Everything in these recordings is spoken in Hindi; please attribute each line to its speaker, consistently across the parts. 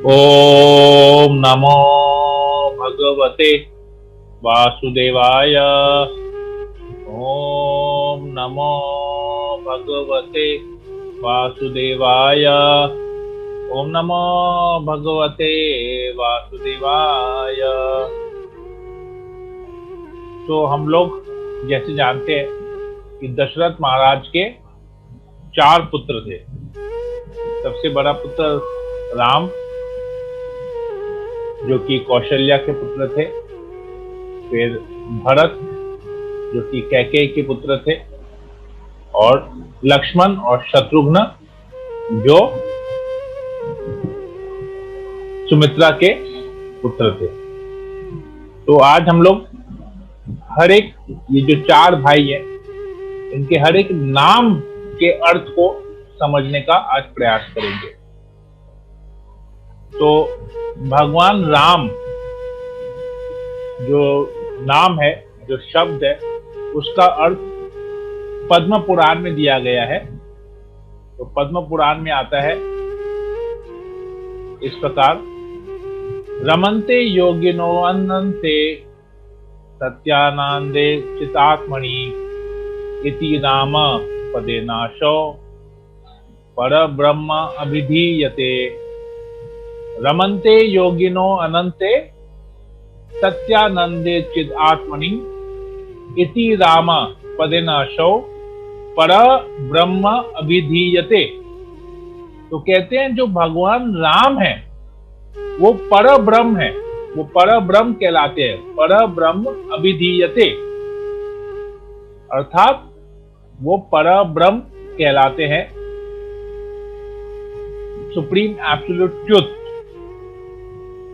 Speaker 1: ओम नमो भगवते वासुदेवाय। ओम नमो भगवते वासुदेवाय। ओम नमो भगवते वासुदेवाय। तो हम लोग जैसे जानते हैं कि दशरथ महाराज के 4 पुत्र थे। सबसे बड़ा पुत्र राम, जो कि कौशल्या के पुत्र थे। फिर भरत, जो कि कैकेयी के पुत्र थे। और लक्ष्मण और शत्रुघ्न, जो सुमित्रा के पुत्र थे। तो आज हम लोग हर एक, ये जो 4 भाई हैं, इनके हर एक नाम के अर्थ को समझने का आज प्रयास करेंगे। तो भगवान राम जो नाम है, जो शब्द है, उसका अर्थ पद्म पुराण में दिया गया है। तो पद्म पुराण में आता है इस प्रकार: रमन्ते योगिनो अनन्ते सत्यानंदे चितात्मनि इति नाम पदेनाशो परब्रह्म अभिधीयते। रमन्ते योगिनो अनन्ते सत्यानंदे चिद आत्मनि इति राम पदेनाशो पर ब्रह्म अभिधीयते। तो कहते हैं जो भगवान राम है वो पर ब्रह्म है, वो पर ब्रह्म कहलाते हैं। पर ब्रह्म अभिधीयते अर्थात वो पर ब्रह्म कहलाते हैं, सुप्रीम एब्सोल्यूट ट्रुथ।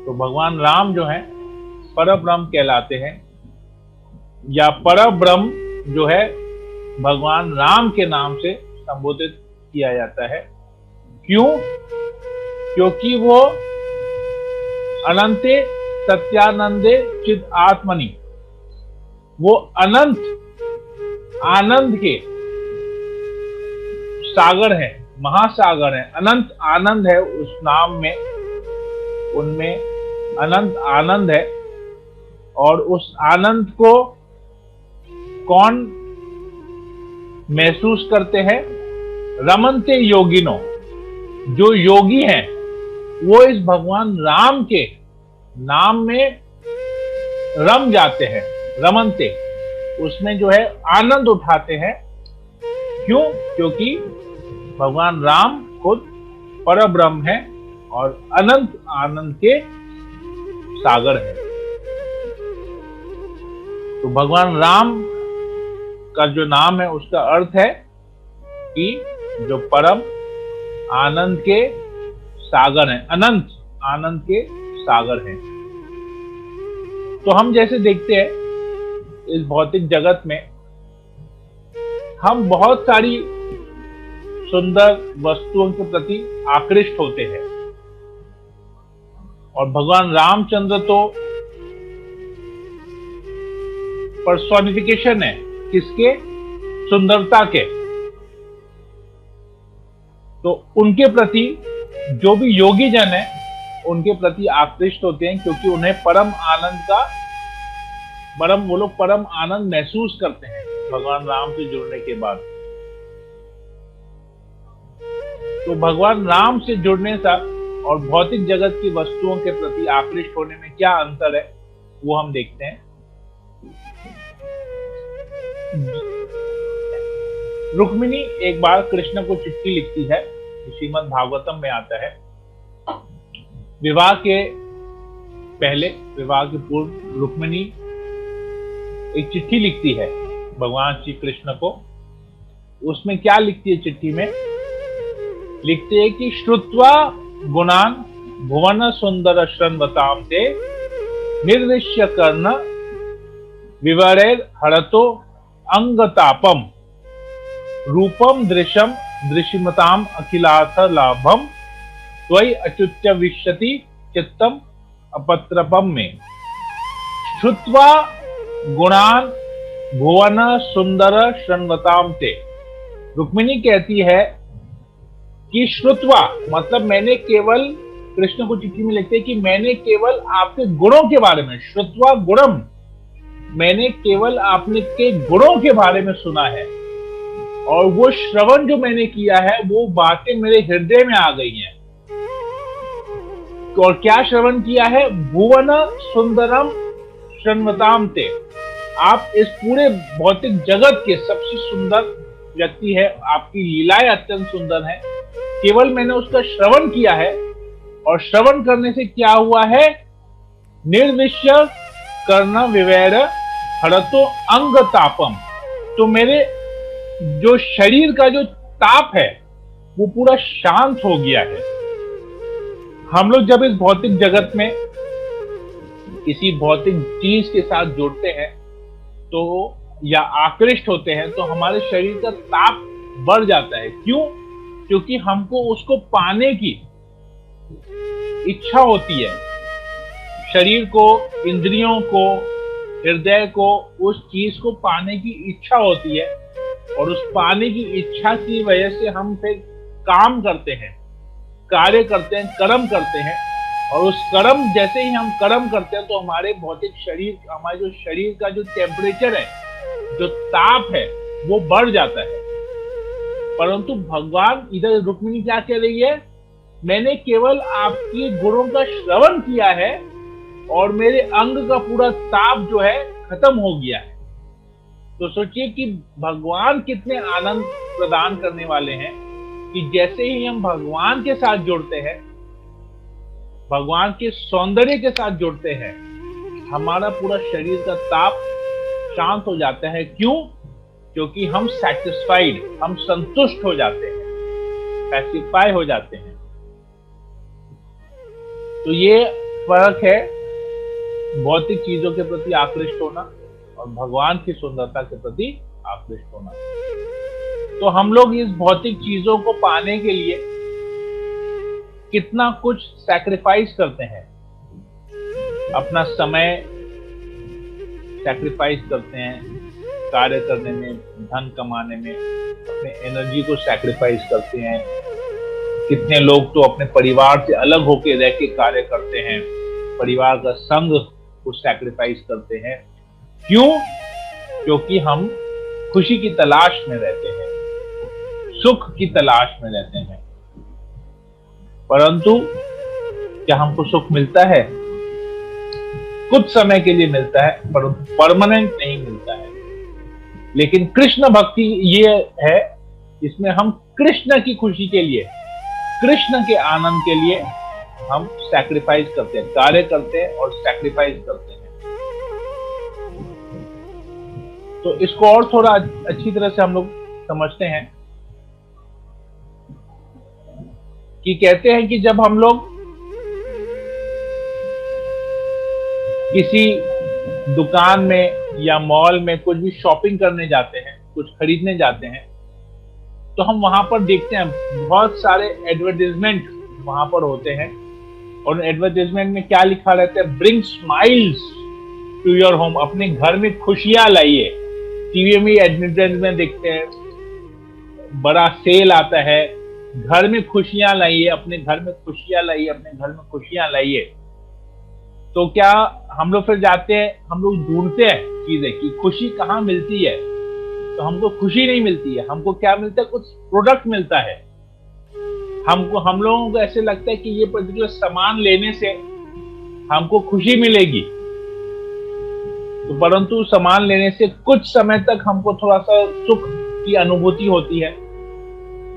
Speaker 1: तो भगवान राम जो है पर ब्रह्म कहलाते हैं, या पर ब्रह्म जो है भगवान राम के नाम से संबोधित किया जाता है। क्यों? क्योंकि वो अनंते सत्यानंदे चिद आत्मनि, वो अनंत आनंद के सागर है, महासागर है। अनंत आनंद है उस नाम में, उनमें अनंत आनंद है। और उस आनंद को कौन महसूस करते हैं? रमन्ते योगिनो, जो योगी हैं वो इस भगवान राम के नाम में रम जाते हैं। रमन्ते, उसमें जो है आनंद उठाते हैं। क्यों? क्योंकि भगवान राम खुद परब्रह्म है और अनंत आनंद के सागर है। तो भगवान राम का जो नाम है उसका अर्थ है कि जो परम आनंद के सागर हैं, अनंत आनंद के सागर हैं। तो हम जैसे देखते हैं इस भौतिक जगत में हम बहुत सारी सुंदर वस्तुओं के प्रति आकृष्ट होते हैं, और भगवान रामचंद्र तो पर्सोनिफिकेशन है किसके? सुंदरता के। तो उनके प्रति जो भी योगी जन है उनके प्रति आकृष्ट होते हैं, क्योंकि उन्हें परम आनंद का वो लोग परम आनंद महसूस करते हैं भगवान राम से जुड़ने के बाद। तो भगवान राम से जुड़ने से और भौतिक जगत की वस्तुओं के प्रति आकृष्ट होने में क्या अंतर है वो हम देखते हैं। रुक्मिणी एक बार कृष्ण को चिट्ठी लिखती है, श्रीमद् भागवतम में आता है। विवाह के पहले, विवाह के पूर्व रुक्मिणी एक चिट्ठी लिखती है भगवान श्री कृष्ण को। उसमें क्या लिखती है चिट्ठी में? लिखती है कि श्रुत्वा गुणान भुवन सुंदर श्रृण्वतां ते निर्विश्य कर्ण विवरेर हरतो अंगतापम रूपम दृश्यम दृश्यमताम अखिलार्थ लाभम त्वयि अच्युत्य विश्यति चित्तम अपत्रपम में। श्रुत्वा गुणान भुवन सुंदर श्रृण्वतां ते, रुक्मिणी कहती है कि श्रुत्वा मतलब मैंने केवल कृष्ण को चिट्ठी में लिखते हैं कि मैंने केवल आपके गुणों के बारे में, श्रुत्वा गुणम, मैंने केवल आपने के गुणों के बारे में सुना है, और वो श्रवण जो मैंने किया है वो बातें मेरे हृदय में आ गई हैं। और क्या श्रवण किया है? भुवन सुंदरम शृण्वताम ते, आप इस पूरे भौतिक जगत के सबसे सुंदर व्यक्ति है, आपकी लीलाएं अत्यंत सुंदर है, केवल मैंने उसका श्रवण किया है। और श्रवण करने से क्या हुआ है? निर्विश्य कर्ण विवैर हरतो अंग तापम, तो मेरे जो शरीर का जो ताप है वो पूरा शांत हो गया है। हम लोग जब इस भौतिक जगत में किसी भौतिक चीज के साथ जुड़ते हैं तो या आकृष्ट होते हैं तो हमारे शरीर का ताप बढ़ जाता है। क्यों? क्योंकि हमको उसको पाने की इच्छा होती है। शरीर को, इंद्रियों को, हृदय को उस चीज को पाने की इच्छा होती है, और उस पाने की इच्छा की वजह से हम फिर काम करते हैं, कार्य करते हैं, कर्म करते हैं। और उस कर्म, जैसे ही हम कर्म करते हैं तो हमारे भौतिक शरीर, हमारे जो शरीर का जो टेम्परेचर है, जो ताप है, वो बढ़ जाता है। परंतु भगवान, इधर रुक्मिणी क्या कह रही है? मैंने केवल आपके गुणों का श्रवण किया है और मेरे अंग का पूरा ताप जो है खत्म हो गया है। तो सोचिए कि भगवान कितने आनंद प्रदान करने वाले हैं कि जैसे ही हम भगवान के साथ जुड़ते हैं, भगवान के सौंदर्य के साथ जुड़ते हैं, हमारा पूरा शरीर का ताप शांत हो जाता है। क्यों? क्योंकि हम सेटिस्फाइड, हम संतुष्ट हो जाते हैं, पैसिफाई हो जाते हैं। तो ये फर्क है भौतिक चीजों के प्रति आकृष्ट होना और भगवान की सुंदरता के प्रति आकृष्ट होना। तो हम लोग इस भौतिक चीजों को पाने के लिए कितना कुछ सैक्रिफाइस करते हैं। अपना समय सैक्रिफाइस करते हैं कार्य करने में, धन कमाने में, अपने एनर्जी को सैक्रिफाइस करते हैं। कितने लोग तो अपने परिवार से अलग होकर रह के कार्य करते हैं, परिवार का संग को सैक्रिफाइस करते हैं। क्यों? क्योंकि हम खुशी की तलाश में रहते हैं, सुख की तलाश में रहते हैं। परंतु क्या हमको सुख मिलता है? कुछ समय के लिए मिलता है, परंतु परमानेंट नहीं मिलता है। लेकिन कृष्ण भक्ति ये है, इसमें हम कृष्ण की खुशी के लिए, कृष्ण के आनंद के लिए हम सैक्रिफाइस करते हैं, कार्य करते हैं और सैक्रिफाइस करते हैं। तो इसको और थोड़ा अच्छी तरह से हम लोग समझते हैं कि कहते हैं कि जब हम लोग किसी दुकान में या मॉल में कुछ भी शॉपिंग करने जाते हैं, कुछ खरीदने जाते हैं, तो हम वहां पर देखते हैं बहुत सारे एडवर्टाइजमेंट वहां पर होते हैं। और एडवर्टाइजमेंट में क्या लिखा रहता है? Bring smiles to your home, अपने घर में खुशियां लाइए। टीवी में एडवर्टाइजमेंट देखते हैं, बड़ा सेल आता है, घर में खुशियां लाइए, अपने घर में खुशियां लाइए, अपने घर में खुशियां लाइए। तो क्या हम लोग फिर जाते हैं, हम लोग ढूंढते हैं चीजें कि खुशी कहाँ मिलती है, तो हमको खुशी नहीं मिलती है। हमको क्या मिलता है? कुछ प्रोडक्ट मिलता है। हम लोगों को ऐसे लगता है कि ये पर्टिकुलर सामान लेने से हमको खुशी मिलेगी। तो परंतु सामान लेने से कुछ समय तक हमको थोड़ा सा सुख की अनुभूति होती है,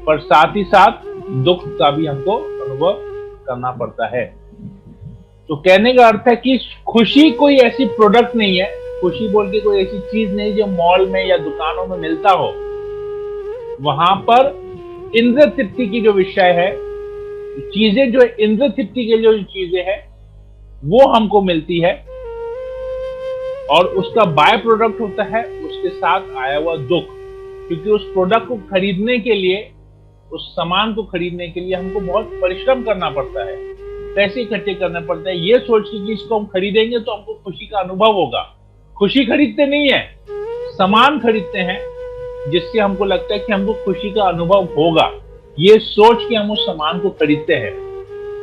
Speaker 1: पर साथ ही साथ दुख का भी हमको अनुभव करना पड़ता है। तो कहने का अर्थ है कि खुशी कोई ऐसी प्रोडक्ट नहीं है, खुशी बोल के कोई ऐसी चीज नहीं जो मॉल में या दुकानों में मिलता हो। वहां पर इंद्र तृप्ति की जो विषय है, चीजें जो इंद्र तृप्ति के जो चीजें हैं वो हमको मिलती है, और उसका बाय प्रोडक्ट होता है उसके साथ आया हुआ दुख। क्योंकि उस प्रोडक्ट को खरीदने के लिए, उस सामान को खरीदने के लिए हमको बहुत परिश्रम करना पड़ता है, पैसे इकट्ठे करना पड़ता है, ये सोच के कि इसको हम खरीदेंगे तो हमको खुशी का अनुभव होगा। खुशी खरीदते नहीं है, सामान खरीदते हैं जिससे हमको लगता है कि हमको खुशी का अनुभव होगा। ये सोच के हम उस सामान को खरीदते हैं।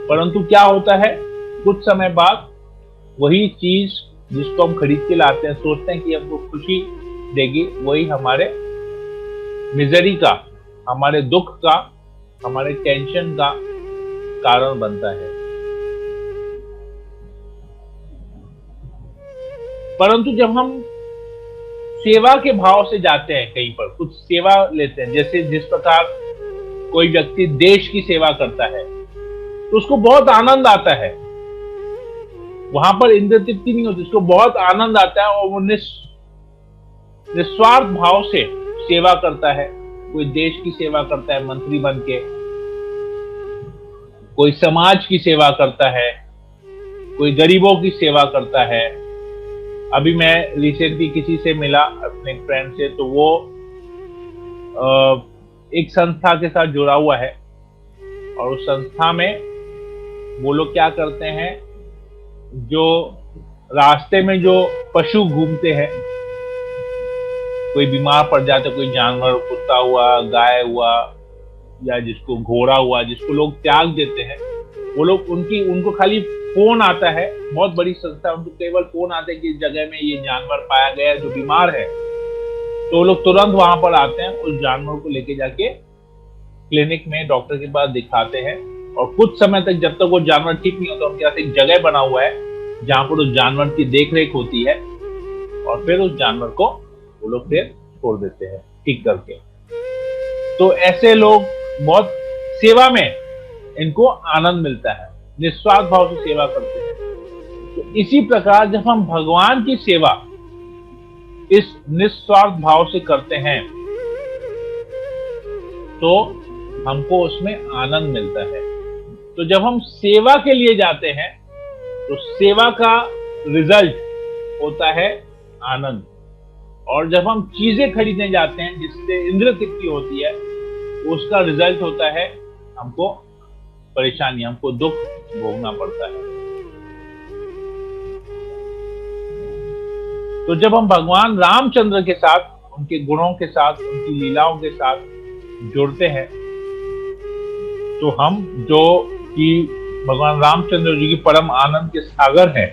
Speaker 1: परंतु क्या होता है, कुछ समय बाद वही चीज जिसको हम खरीद के लाते हैं, सोचते हैं कि हमको खुशी देगी, वही हमारे मिजरी का, हमारे दुख का, हमारे टेंशन का कारण बनता है। परंतु जब हम सेवा के भाव से जाते हैं, कहीं पर कुछ सेवा लेते हैं, जैसे जिस प्रकार कोई व्यक्ति देश की सेवा करता है तो उसको बहुत आनंद आता है, वहां पर इंद्र तृप्ति नहीं होती, उसको बहुत आनंद आता है और वो निस्वार्थ भाव से सेवा करता है। कोई देश की सेवा करता है मंत्री बन के, कोई समाज की सेवा करता है, कोई गरीबों की सेवा करता है। अभी मैं रिसेंटली किसी से मिला, अपने फ्रेंड से, तो वो एक संस्था के साथ जुड़ा हुआ है और उस संस्था में वो लोग क्या करते हैं, जो रास्ते में जो पशु घूमते हैं, कोई बीमार पड़ जाता है, कोई जानवर, कुत्ता हुआ, गाय हुआ, या जिसको घोड़ा हुआ, जिसको लोग त्याग देते हैं, वो लोग उनको खाली फोन आता है, बहुत बड़ी संस्था, उनको केवल फोन आता है कि इस जगह में ये जानवर पाया गया है जो बीमार है, तो वो लोग तुरंत वहां पर आते हैं, उस जानवर को लेके जाके क्लिनिक में डॉक्टर के पास दिखाते हैं और कुछ समय तक, जब तक वो जानवर ठीक नहीं होता, उनके पास एक जगह बना हुआ है जहां पर उस जानवर की देखरेख होती है और फिर उस जानवर को वो लोग फिर छोड़ देते हैं ठीक करके। तो ऐसे लोग बहुत सेवा में इनको आनंद मिलता है, निस्वार्थ भाव से सेवा करते हैं। तो इसी प्रकार जब हम भगवान की सेवा इस निस्वार्थ भाव से करते हैं तो हमको उसमें आनंद मिलता है। तो जब हम सेवा के लिए जाते हैं तो सेवा का रिजल्ट होता है आनंद, और जब हम चीजें खरीदने जाते हैं जिससे इंद्र तृप्ति होती है, उसका रिजल्ट होता है हमको परेशानी, हमको दुख भोगना पड़ता है। तो जब हम भगवान रामचंद्र के साथ, उनके गुणों के साथ, उनकी लीलाओं के साथ जुड़ते हैं, तो हम जो कि भगवान रामचंद्र जी की परम आनंद के सागर हैं,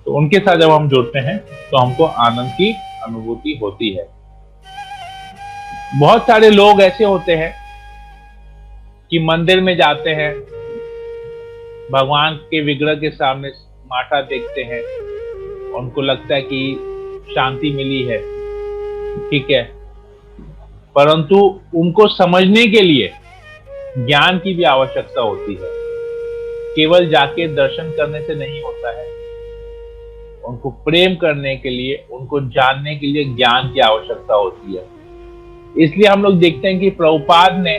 Speaker 1: तो उनके साथ जब हम जुड़ते हैं तो हमको आनंद की अनुभूति होती है। बहुत सारे लोग ऐसे होते हैं कि मंदिर में जाते हैं, भगवान के विग्रह के सामने माथा टेकते हैं, उनको लगता है कि शांति मिली है, ठीक है, परंतु उनको समझने के लिए ज्ञान की भी आवश्यकता होती है। केवल जाके दर्शन करने से नहीं होता है, उनको प्रेम करने के लिए, उनको जानने के लिए ज्ञान की आवश्यकता होती है। इसलिए हम लोग देखते हैं कि प्रभुपाद ने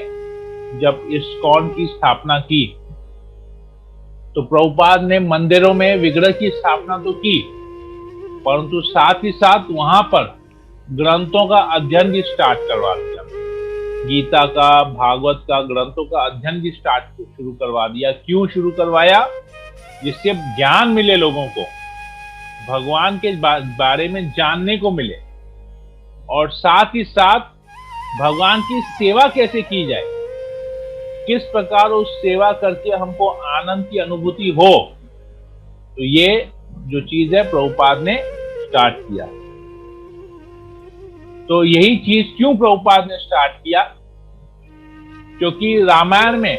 Speaker 1: जब इस्कॉन की स्थापना की तो प्रभुपाद ने मंदिरों में विग्रह की स्थापना तो की, परंतु साथ ही साथ वहां पर ग्रंथों का अध्ययन भी स्टार्ट करवा दिया। गीता का, भागवत का, ग्रंथों का अध्ययन भी शुरू करवा दिया। क्यों शुरू करवाया? जिससे ज्ञान मिले, लोगों को भगवान के बारे में जानने को मिले, और साथ ही साथ भगवान की सेवा कैसे की जाए, किस प्रकार उस सेवा करके हमको आनंद की अनुभूति हो। तो ये जो चीज है प्रभुपाद ने स्टार्ट किया। तो यही चीज क्यों प्रभुपाद ने स्टार्ट किया? क्योंकि रामायण में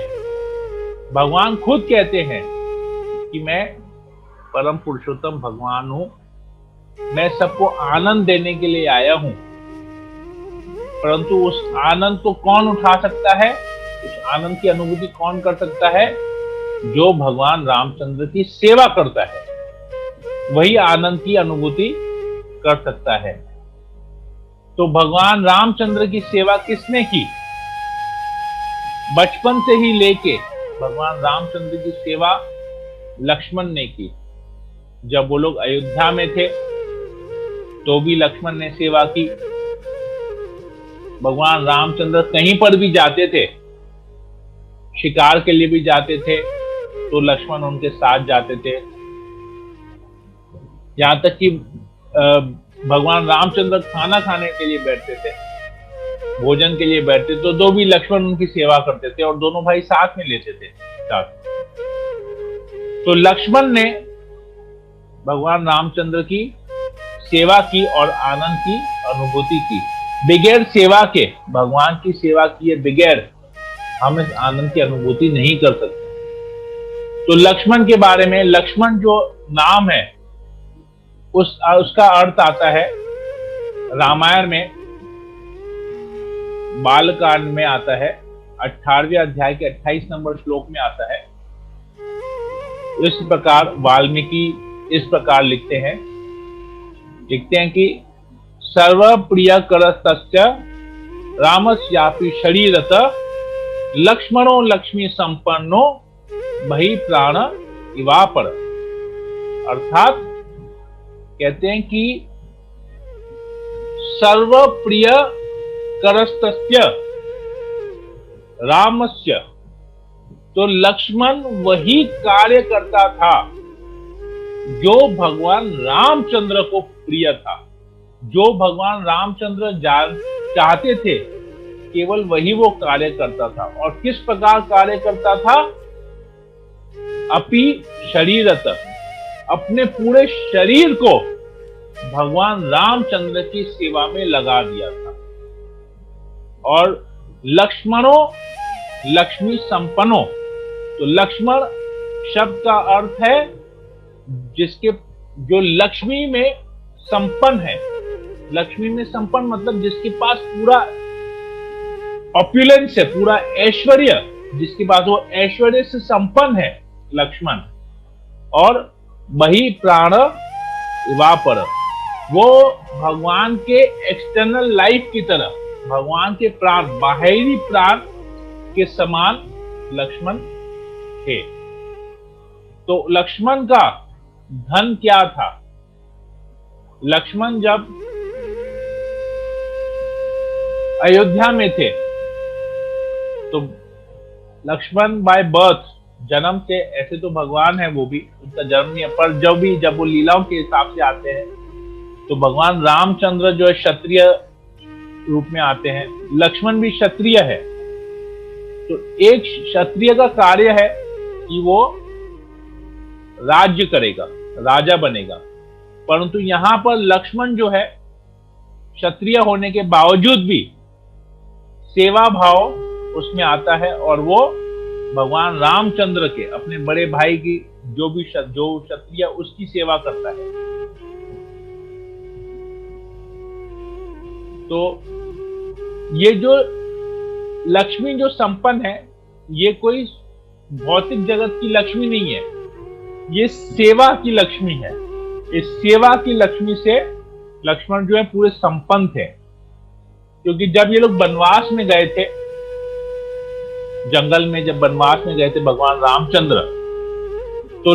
Speaker 1: भगवान खुद कहते हैं कि मैं परम पुरुषोत्तम भगवान हूं, मैं सबको आनंद देने के लिए आया हूं, परंतु उस आनंद को कौन उठा सकता है, उस आनंद की अनुभूति कौन कर सकता है? जो भगवान रामचंद्र की सेवा करता है, वही आनंद की अनुभूति कर सकता है। तो भगवान रामचंद्र की सेवा किसने की? बचपन से ही लेके भगवान रामचंद्र की सेवा लक्ष्मण ने की। जब वो लोग अयोध्या में थे तो भी लक्ष्मण ने सेवा की। भगवान रामचंद्र कहीं पर भी जाते थे, शिकार के लिए भी जाते थे, तो लक्ष्मण उनके साथ जाते थे। यहां तक कि भगवान रामचंद्र खाना खाने के लिए बैठते थे, भोजन के लिए बैठते, तो भी लक्ष्मण उनकी सेवा करते थे और दोनों भाई साथ में लेते थे साथ। तो लक्ष्मण ने भगवान रामचंद्र की सेवा की और आनंद की अनुभूति की। बगैर सेवा के भगवान की सेवा किए बगैर हम इस आनंद की अनुभूति नहीं कर सकते। तो लक्ष्मण के बारे में, लक्ष्मण जो नाम है उसका अर्थ आता है रामायण में, बालकांड में आता है, 18वें अध्याय के 28 नंबर श्लोक में आता है। इस प्रकार वाल्मीकि इस प्रकार लिखते हैं कि सर्व प्रिय करस्तस्य रामस्यापि शरीरत लक्ष्मणो लक्ष्मी संपन्नो बहि प्राण इवापर। अर्थात कहते हैं कि सर्व प्रिय करस्तस्य रामस्य, तो लक्ष्मण वही कार्य करता था जो भगवान रामचंद्र को प्रिय था, जो भगवान रामचंद्र चाहते थे, केवल वही वो कार्य करता था। और किस प्रकार कार्य करता था? अपि शरीरत, अपने पूरे शरीर को भगवान रामचंद्र की सेवा में लगा दिया था। और लक्ष्मणो लक्ष्मी संपन्नो, तो लक्ष्मण शब्द का अर्थ है जो लक्ष्मी में संपन्न है। लक्ष्मी में संपन्न मतलब जिसके पास पूरा ऑप्युलेंस है, पूरा ऐश्वर्य, जिसके पास वो ऐश्वर्य से संपन्न है लक्ष्मण। और वही प्राण इवापर, वो भगवान के एक्सटर्नल लाइफ की तरह, भगवान के प्राण, बाहरी प्राण के समान लक्ष्मण थे। तो लक्ष्मण का धन क्या था? लक्ष्मण जब अयोध्या में थे तो लक्ष्मण बाय बर्थ, जन्म से, ऐसे तो भगवान है, वो भी उनका जन्म नहीं है, पर जब वो लीलाओं के हिसाब से आते हैं तो भगवान रामचंद्र जो है क्षत्रिय रूप में आते हैं, लक्ष्मण भी क्षत्रिय है। तो एक क्षत्रिय का कार्य है कि वो राज्य करेगा, राजा बनेगा, परंतु यहां पर लक्ष्मण जो है क्षत्रिय होने के बावजूद भी सेवा भाव उसमें आता है और वो भगवान रामचंद्र के, अपने बड़े भाई की जो क्षत्रिय, उसकी सेवा करता है। तो ये जो लक्ष्मी जो संपन्न है, ये कोई भौतिक जगत की लक्ष्मी नहीं है, ये सेवा की लक्ष्मी है। इस सेवा की लक्ष्मी से लक्ष्मण जो है पूरे संपन्न थे। क्योंकि जब ये लोग वनवास में गए थे, जंगल में जब वनवास में गए थे भगवान रामचंद्र, तो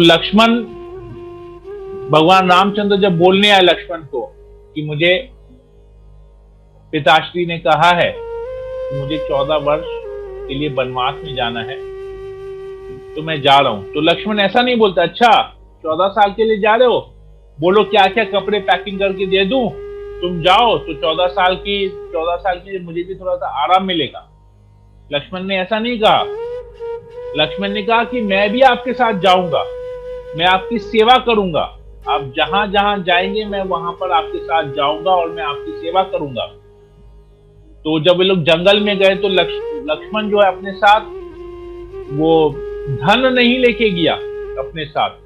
Speaker 1: भगवान रामचंद्र जब बोलने आए लक्ष्मण को कि मुझे पिताश्री ने कहा है कि मुझे 14 वर्ष के लिए वनवास में जाना है, तो मैं जा रहा हूं। तो लक्ष्मण ऐसा नहीं बोलता, अच्छा 14 साल के लिए जा रहे हो, बोलो क्या क्या कपड़े पैकिंग करके दे दूं, तुम जाओ, तो 14 साल की मुझे भी थोड़ा सा आराम मिलेगा। लक्ष्मण ने ऐसा नहीं कहा। लक्ष्मण ने कहा कि मैं भी आपके साथ जाऊंगा, मैं आपकी सेवा करूंगा, आप जहां जहां जाएंगे मैं वहां पर आपके साथ जाऊंगा और मैं आपकी सेवा करूंगा। तो जब वे लोग जंगल में गए तो लक्ष्मण जो है अपने साथ वो धन नहीं लेके गया अपने साथ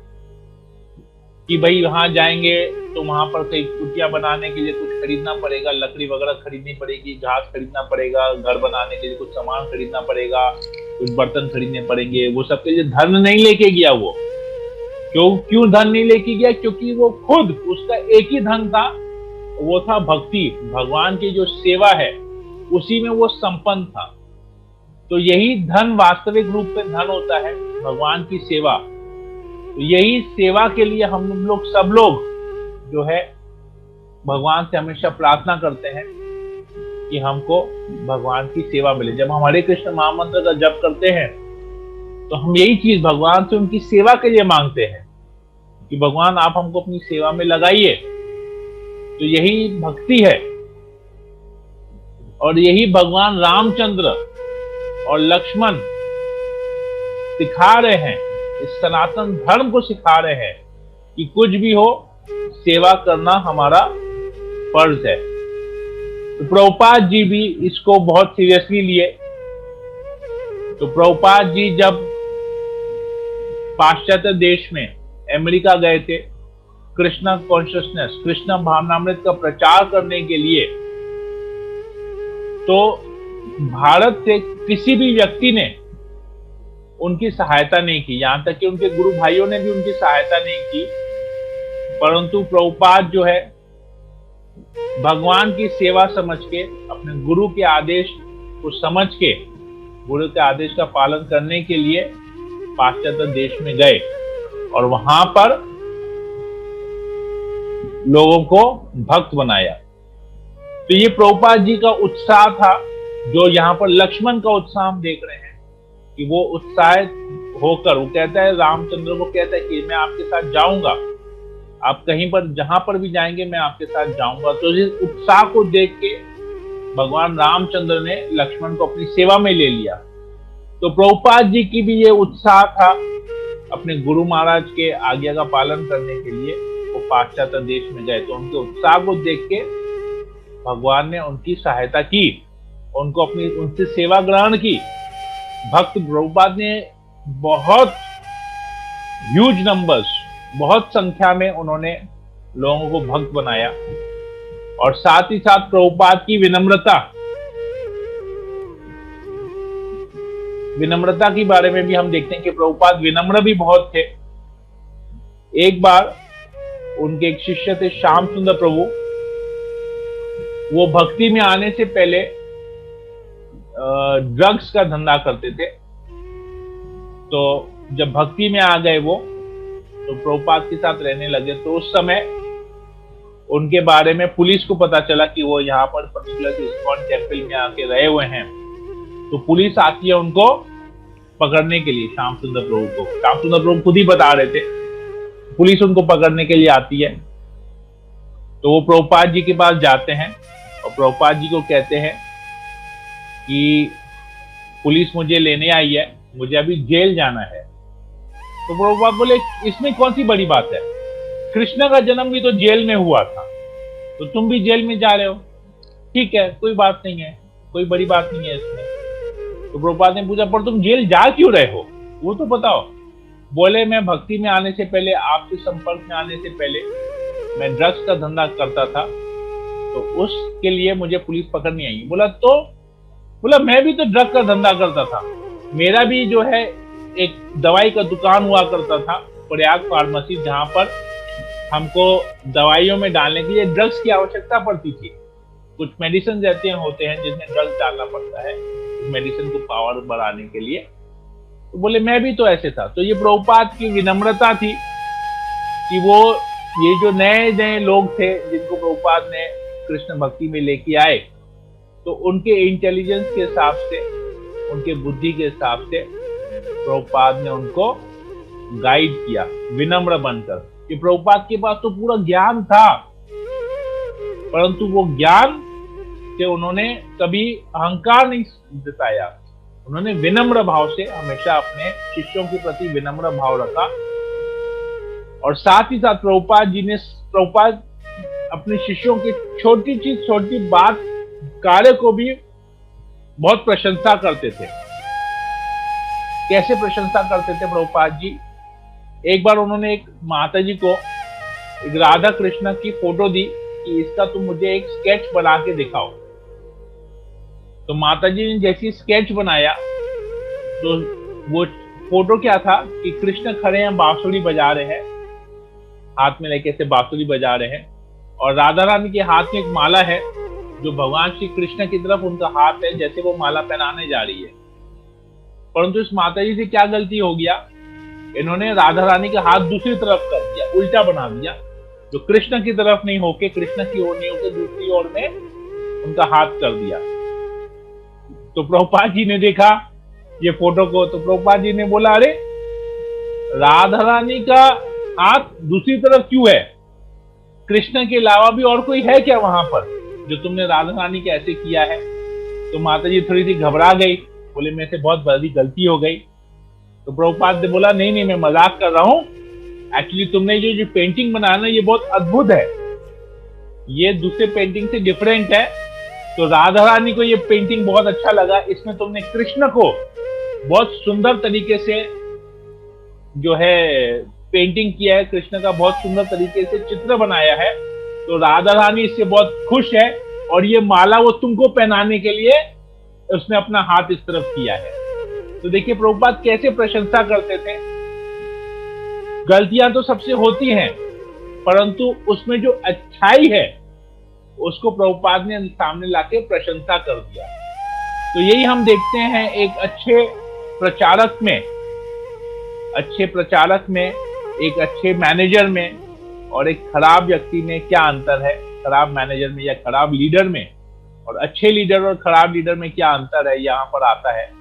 Speaker 1: कि भाई वहां जाएंगे तो वहां पर कई कुटिया बनाने के लिए कुछ खरीदना पड़ेगा, लकड़ी वगैरह खरीदनी पड़ेगी, घास खरीदना पड़ेगा, घर बनाने के लिए कुछ सामान खरीदना पड़ेगा, कुछ बर्तन खरीदने पड़ेंगे, वो सब के लिए धन नहीं लेके गया वो। क्यों धन नहीं लेके गया? क्योंकि वो खुद, उसका एक ही धन था, वो था भक्ति, भगवान की जो सेवा है उसी में वो संपन्न था। तो यही धन वास्तविक रूप में धन होता है, भगवान की सेवा। तो यही सेवा के लिए हम लोग सब लोग जो है भगवान से हमेशा प्रार्थना करते हैं कि हमको भगवान की सेवा मिले। जब हम हरे कृष्ण महामंत्र का जप करते हैं तो हम यही चीज भगवान से उनकी सेवा के लिए मांगते हैं कि भगवान आप हमको अपनी सेवा में लगाइए। तो यही भक्ति है और यही भगवान रामचंद्र और लक्ष्मण सिखा रहे हैं इस सनातन धर्म को सिखा रहे हैं कि कुछ भी हो, सेवा करना हमारा फर्ज है। तो प्रभुपाद जी भी इसको बहुत सीरियसली लिए। तो प्रभुपाद जी जब पाश्चात्य देश में अमेरिका गए थे, कृष्णा कॉन्शियसनेस, कृष्णा भावनामृत का प्रचार करने के लिए, तो भारत से किसी भी व्यक्ति ने उनकी सहायता नहीं की, यहां तक कि उनके गुरु भाइयों ने भी उनकी सहायता नहीं की। परंतु प्रभुपाद जो है भगवान की सेवा समझ के, अपने गुरु के आदेश को समझ के, गुरु के आदेश का पालन करने के लिए पाश्चात्य देश में गए और वहां पर लोगों को भक्त बनाया। तो ये प्रभुपाद जी का उत्साह था, जो यहाँ पर लक्ष्मण का उत्साह हम देख रहे हैं कि वो उत्साहित होकर, वो कहता है, रामचंद्र को कहता है कि मैं आपके साथ जाऊंगा, आप कहीं पर जहां पर भी जाएंगे मैं आपके साथ जाऊंगा। तो इस उत्साह को देख के भगवान रामचंद्र ने लक्ष्मण को अपनी सेवा में ले लिया। तो प्रभुपाद जी की भी ये उत्साह था, अपने गुरु महाराज के आज्ञा का पालन करने के लिए वो पाश्चात्य देश में गए। तो उनके उत्साह को देख के भगवान ने उनकी सहायता की, उनको अपनी उनसे सेवा ग्रहण की। भक्त प्रभुपाद ने बहुत ह्यूज नंबर्स, बहुत संख्या में उन्होंने लोगों को भक्त बनाया। और साथ ही साथ प्रभुपाद की विनम्रता के बारे में भी हम देखते हैं कि प्रभुपाद विनम्र भी बहुत थे। एक बार उनके एक शिष्य थे श्याम सुंदर प्रभु, वो भक्ति में आने से पहले ड्रग्स का धंधा करते थे। तो जब भक्ति में आ गए वो, तो प्रभुपाद के साथ रहने लगे। तो उस समय उनके बारे में पुलिस को पता चला कि वो यहाँ पर पर्टिकुलर इस्कॉन टेम्पल में आके रहे हुए हैं। तो पुलिस आती है उनको पकड़ने के लिए, श्याम सुंदर प्रभु को। श्याम सुंदर प्रभु खुद ही बता रहे थे, पुलिस उनको पकड़ने के लिए आती है। तो वो प्रभुपाद जी के पास जाते हैं और प्रभुपाद जी को कहते हैं कि पुलिस मुझे लेने आई है, मुझे अभी जेल जाना है। तो प्रभुपाद बोले, इसमें कौन सी बड़ी बात है, कृष्ण का जन्म भी तो जेल में हुआ था, तो तुम भी जेल में जा रहे हो, ठीक है, कोई बात नहीं है, कोई बड़ी बात नहीं है इसमें। तो प्रभुपाद ने पूछा, पर तुम जेल जा क्यों रहे हो, वो तो बताओ। बोले, मैं भक्ति में आने से पहले, आपके संपर्क में आने से पहले मैं ड्रग्स का धंधा करता था, तो उसके लिए मुझे पुलिस पकड़नी आई। बोला मैं भी तो ड्रग का धंधा करता था, मेरा भी जो है एक दवाई का दुकान हुआ करता था, प्रयाग फार्मेसी, जहां पर हमको दवाइयों में डालने के लिए ड्रग्स की आवश्यकता पड़ती थी। कुछ मेडिसिन होते हैं जिसमें ड्रग्स डालना पड़ता है मेडिसिन को पावर बढ़ाने के लिए। तो बोले मैं भी तो ऐसे था। तो ये प्रभुपाद की विनम्रता थी कि वो ये जो नए नए लोग थे जिनको प्रभुपाद ने कृष्ण भक्ति में लेके आए, तो उनके इंटेलिजेंस के हिसाब से, उनके बुद्धि के हिसाब से प्रभुपाद ने उनको गाइड किया विनम्र बनकर। कि प्रभुपाद के पास तो पूरा ज्ञान था, परंतु वो ज्ञान से उन्होंने कभी अहंकार नहीं जताया, उन्होंने विनम्र भाव से हमेशा अपने शिष्यों के प्रति विनम्र भाव रखा। और साथ ही साथ प्रभुपाद अपने शिष्यों की छोटी चीज, छोटी बात, कार्य को भी बहुत प्रशंसा करते थे। कैसे प्रशंसा करते थे प्रभुपाद जी? एक बार उन्होंने एक माता जी को एक राधा कृष्ण की फोटो दी कि इसका तुम मुझे एक स्केच बना के दिखाओ। तो माता जी ने जैसी स्केच बनाया, तो वो फोटो क्या था कि कृष्ण खड़े हैं, बांसुरी बजा रहे हैं, हाथ में लेके से बांसुरी बजा रहे हैं, और राधा रानी के हाथ में एक माला है जो भगवान श्री कृष्ण की तरफ उनका हाथ है, जैसे वो माला पहनाने जा रही है। परंतु इस माता जी से क्या गलती हो गया, इन्होंने राधा रानी का हाथ दूसरी तरफ कर दिया, उल्टा बना दिया, जो कृष्ण की तरफ नहीं होके, कृष्ण की ओर नहीं होके दूसरी ओर में उनका हाथ कर दिया। तो प्रभुपाद जी ने देखा ये फोटो को, तो प्रभुपाद जी ने बोला, अरे राधा रानी का हाथ दूसरी तरफ क्यों है, कृष्ण के अलावा भी और कोई है क्या वहां पर जो तुमने राधा रानी के ऐसे किया है? तो माता जी थोड़ी सी घबरा गई, बोले मेरे से बहुत बड़ी गलती हो गई। तो प्रभुपाद ने बोला नहीं नहीं, मैं मजाक कर रहा हूं, एक्चुअली तुमने जो पेंटिंग बनाया ना ये बहुत अद्भुत है, ये दूसरे पेंटिंग से डिफरेंट है। तो राधा रानी को ये पेंटिंग बहुत अच्छा लगा, इसमें तुमने कृष्ण को बहुत सुंदर तरीके से जो है पेंटिंग किया है, कृष्ण का बहुत सुंदर तरीके से चित्र बनाया है। तो राधा रानी इससे बहुत खुश है और ये माला वो तुमको पहनाने के लिए उसने अपना हाथ इस तरफ किया है। तो देखिए प्रभुपाद कैसे प्रशंसा करते थे। गलतियां तो सबसे होती हैं, परंतु उसमें जो अच्छाई है उसको प्रभुपाद ने सामने लाके प्रशंसा कर दिया। तो यही हम देखते हैं एक अच्छे प्रचारक में, एक अच्छे मैनेजर में और एक खराब व्यक्ति में क्या अंतर है, खराब मैनेजर में या खराब लीडर में, और अच्छे लीडर और खराब लीडर में क्या अंतर है, यहाँ पर आता है।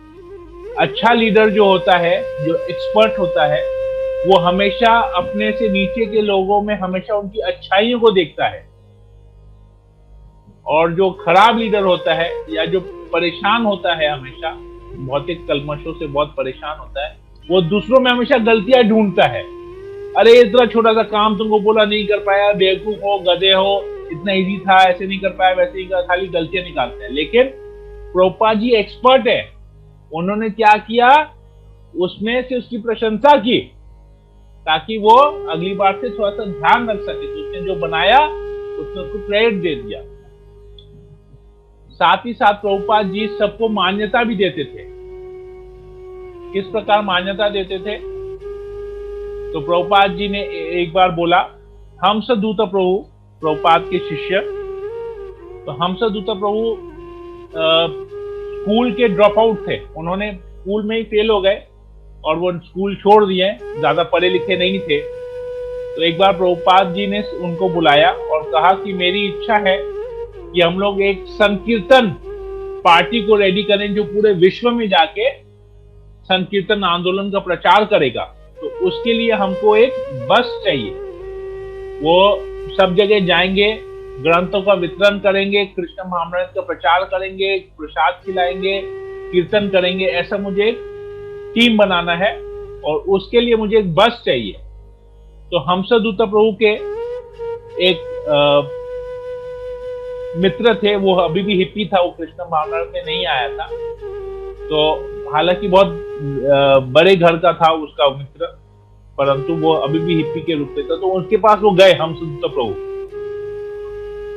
Speaker 1: अच्छा लीडर जो होता है, जो एक्सपर्ट होता है, वो हमेशा अपने से नीचे के लोगों में हमेशा उनकी अच्छाइयों को देखता है, और जो खराब लीडर होता है या जो परेशान होता है, हमेशा भौतिक कलमशों से बहुत परेशान होता है, वो दूसरों में हमेशा गलतियां ढूंढता है। अरे इतना छोटा सा काम तुमको बोला नहीं कर पाया, बेवकूफ हो, गधे हो, इतना इजी था, ऐसे नहीं कर पाया, वैसे ही कर, खाली गलतियां निकालते हैं। लेकिन प्रभुपाद जी एक्सपर्ट है, उन्होंने क्या किया, उसमें से उसकी प्रशंसा की ताकि वो अगली बार से थोड़ा सा ध्यान रख सके। तो उसने जो बनाया उसने उसको क्रेडिट दे दिया। साथ ही साथ प्रभुपाद जी सबको मान्यता भी देते थे। किस प्रकार मान्यता देते थे? तो प्रभुपाद जी ने एक बार बोला, हंसदूत प्रभु, प्रभुपाद के शिष्य, तो हंसदूत प्रभु स्कूल के ड्रॉप आउट थे, उन्होंने स्कूल में ही फेल हो गए और वो स्कूल छोड़ दिए, ज्यादा पढ़े लिखे नहीं थे। तो एक बार प्रभुपाद जी ने उनको बुलाया और कहा कि मेरी इच्छा है कि हम लोग एक संकीर्तन पार्टी को रेडी करें जो पूरे विश्व में जाके संकीर्तन आंदोलन का प्रचार करेगा। तो उसके लिए हमको एक बस चाहिए, वो सब जगह जाएंगे, ग्रंथों का वितरण करेंगे, कृष्ण महामृत का प्रचार करेंगे, प्रसाद खिलाएंगे, कीर्तन करेंगे, ऐसा मुझे एक टीम बनाना है और उसके लिए मुझे एक बस चाहिए। तो हंसदूत प्रभु के एक मित्र थे, वो अभी भी हिप्पी था, वो कृष्ण महामृत में नहीं आया था। तो हालांकि बहुत बड़े घर का था उसका मित्र, परंतु वो अभी भी हिप्पी के रूप में था। तो उनके पास वो गए हंसदूत प्रभु,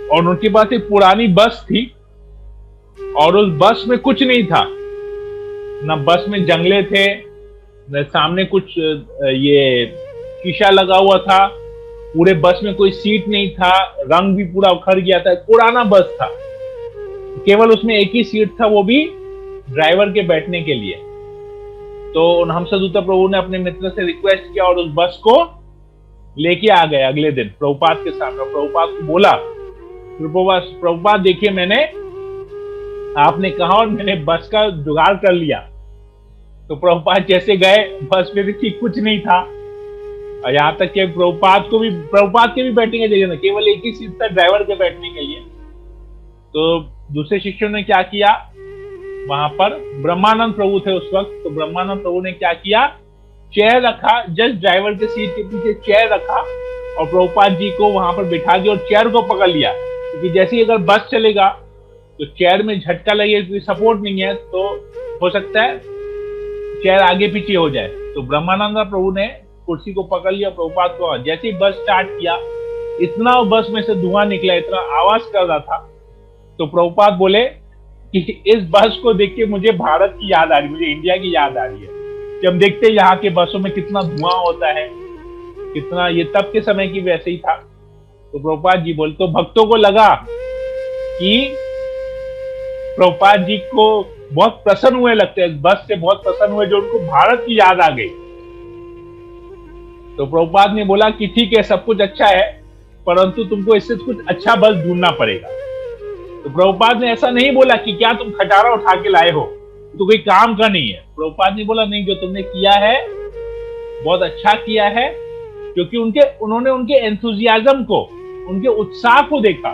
Speaker 1: और उनके पास एक पुरानी बस थी और उस बस में कुछ नहीं था, न बस में जंगले थे, न सामने कुछ ये शीशा लगा हुआ था, पूरे बस में कोई सीट नहीं था, रंग भी पूरा उखड़ गया था, पुराना बस था, केवल उसमें एक ही सीट था, वो भी ड्राइवर के बैठने के लिए। तो हंसदूत प्रभु ने अपने मित्र से रिक्वेस्ट किया और उस बस को लेके आ गए अगले दिन प्रभुपाद के सामने। प्रभुपाद को बोला, प्रभुपाद देखिए, मैंने आपने कहा और मैंने बस का जुगाड़ कर लिया। तो प्रभुपाद जैसे गए, बस में भी कुछ नहीं था, और यहाँ तक कि प्रभुपाद के भी बैठने की जगह ना, केवल एक ही सीट था ड्राइवर के बैठने के लिए। तो दूसरे शिष्यों ने क्या किया, वहां पर ब्रह्मानंद प्रभु थे उस वक्त, तो ब्रह्मानंद प्रभु ने क्या किया, चेयर रखा, जस्ट ड्राइवर के सीट के पीछे चेयर रखा और प्रभुपाद जी को वहां पर बिठा दिया और चेयर को पकड़ लिया, क्योंकि जैसे ही अगर बस चलेगा तो चेयर में झटका लगे, क्योंकि सपोर्ट नहीं है, तो हो सकता है चेयर आगे पीछे हो जाए। तो ब्रह्मानंद प्रभु ने कुर्सी को पकड़ लिया, प्रभुपाद को, जैसे ही बस स्टार्ट किया, इतना बस में से धुआं निकला, इतना आवाज कर रहा था। तो प्रभुपाद बोले कि इस बस को देख के मुझे भारत की याद आ रही, मुझे इंडिया की याद आ रही है। जब देखते हैं यहाँ के बसों में कितना धुआं होता है, कितना, ये तब के समय की वैसे ही था। तो प्रभुपाद जी बोले, तो भक्तों को लगा कि प्रभुपाद जी को बहुत प्रसन्न हुए, लगते हैं बस से बहुत प्रसन्न हुए, जो उनको भारत की याद आ गई। तो प्रभुपाद ने बोला कि ठीक है, सब कुछ अच्छा है, परंतु तुमको इससे कुछ अच्छा बस ढूंढना पड़ेगा। तो प्रभुपाद ने ऐसा नहीं बोला कि क्या तुम खटारा उठा के लाए हो, तो कोई काम का नहीं है। प्रभुपाद ने बोला, नहीं, जो तुमने किया है बहुत अच्छा किया है, क्योंकि उन्होंने उनके एंथुजियाज्म को, उनके उत्साह को देखा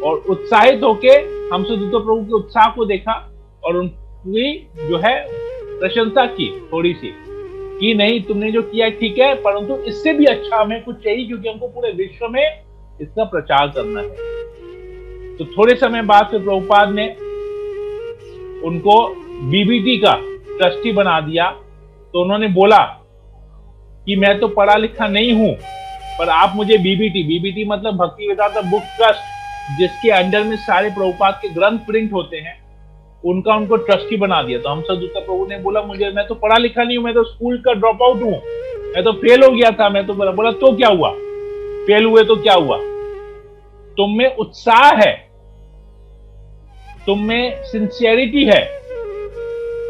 Speaker 1: और उत्साहित होके हंसदूत प्रभु के उत्साह को देखा और उनकी जो है प्रशंसा की थोड़ी सी। कि नहीं तुमने जो किया ठीक है, परंतु इससे भी अच्छा हमें कुछ चाहिए, क्योंकि हमको पूरे विश्व में इसका प्रचार करना है। तो थोड़े समय बाद फिर प्रभुपाद ने उनको बीबीटी का ट्रस्टी बना दिया। तो उन्होंने बोला कि मैं तो पढ़ा लिखा नहीं हूं, पर आप मुझे बीबीटी मतलब भक्ति वेदांता बुक ट्रस्ट, जिसके अंडर में सारे प्रभुपाद के ग्रंथ प्रिंट होते हैं, उनको ट्रस्टी बना दिया। तो हम सदगुरु प्रभु ने बोला मैं तो पढ़ा लिखा नहीं हूं, मैं तो स्कूल का ड्रॉप आउट हूं, मैं तो फेल हो गया था। मैं तो बोला तो क्या हुआ, फेल हुए तो क्या हुआ? तुम में उत्साह है, तुम में सिंसियरिटी है,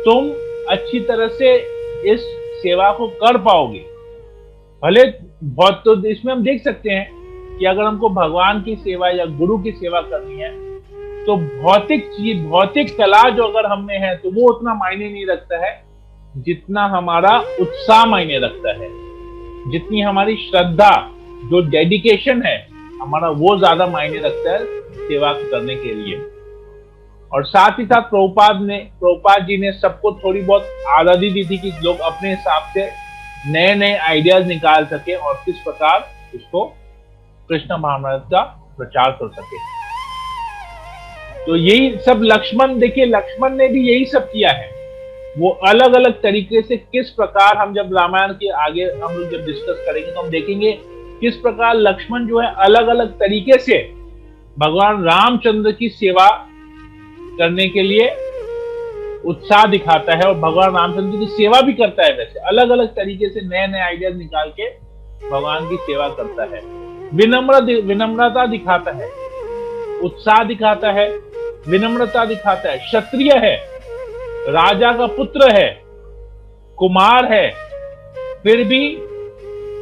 Speaker 1: तुम अच्छी तरह से इस सेवा को कर पाओगे। भले बहुत, तो इसमें हम देख सकते हैं कि अगर हमको भगवान की सेवा या गुरु की सेवा करनी है तो भौतिक चीज, भौतिक कला जो अगर हम में है तो वो उतना मायने नहीं रखता है जितना हमारा उत्साह मायने रखता है, जितनी हमारी श्रद्धा, जो डेडिकेशन है हमारा, वो ज्यादा मायने रखता है सेवा करने के लिए। और साथ ही साथ प्रभुपाद जी ने सबको थोड़ी बहुत आजादी दी थी कि लोग अपने हिसाब से नए नए आइडियाज निकाल सके और किस प्रकार उसको कृष्ण महामृत का प्रचार कर सके। तो यही सब लक्ष्मण, देखिए लक्ष्मण ने भी यही सब किया है। वो अलग अलग तरीके से किस प्रकार, हम जब रामायण के आगे हम लोग जब डिस्कस करेंगे तो हम देखेंगे किस प्रकार लक्ष्मण जो है अलग अलग तरीके से भगवान रामचंद्र की सेवा करने के लिए उत्साह दिखाता है और भगवान रामचंद्र की सेवा भी करता है। वैसे अलग अलग तरीके से नए नए आइडियाज निकाल के भगवान की सेवा करता है। विनम्रता दिखाता है, उत्साह दिखाता है, विनम्रता दिखाता है। क्षत्रिय है, राजा का पुत्र है, कुमार है, फिर भी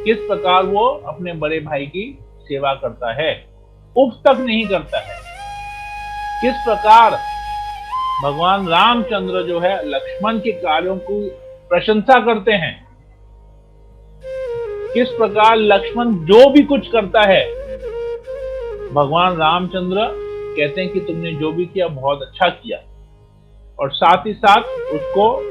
Speaker 1: किस प्रकार वो अपने बड़े भाई की सेवा करता है, उफ तक नहीं करता है। किस प्रकार भगवान रामचंद्र जो है लक्ष्मण के कार्यों की प्रशंसा करते हैं, किस प्रकार लक्ष्मण जो भी कुछ करता है भगवान रामचंद्र कहते हैं कि तुमने जो भी किया बहुत अच्छा किया, और साथ ही साथ उसको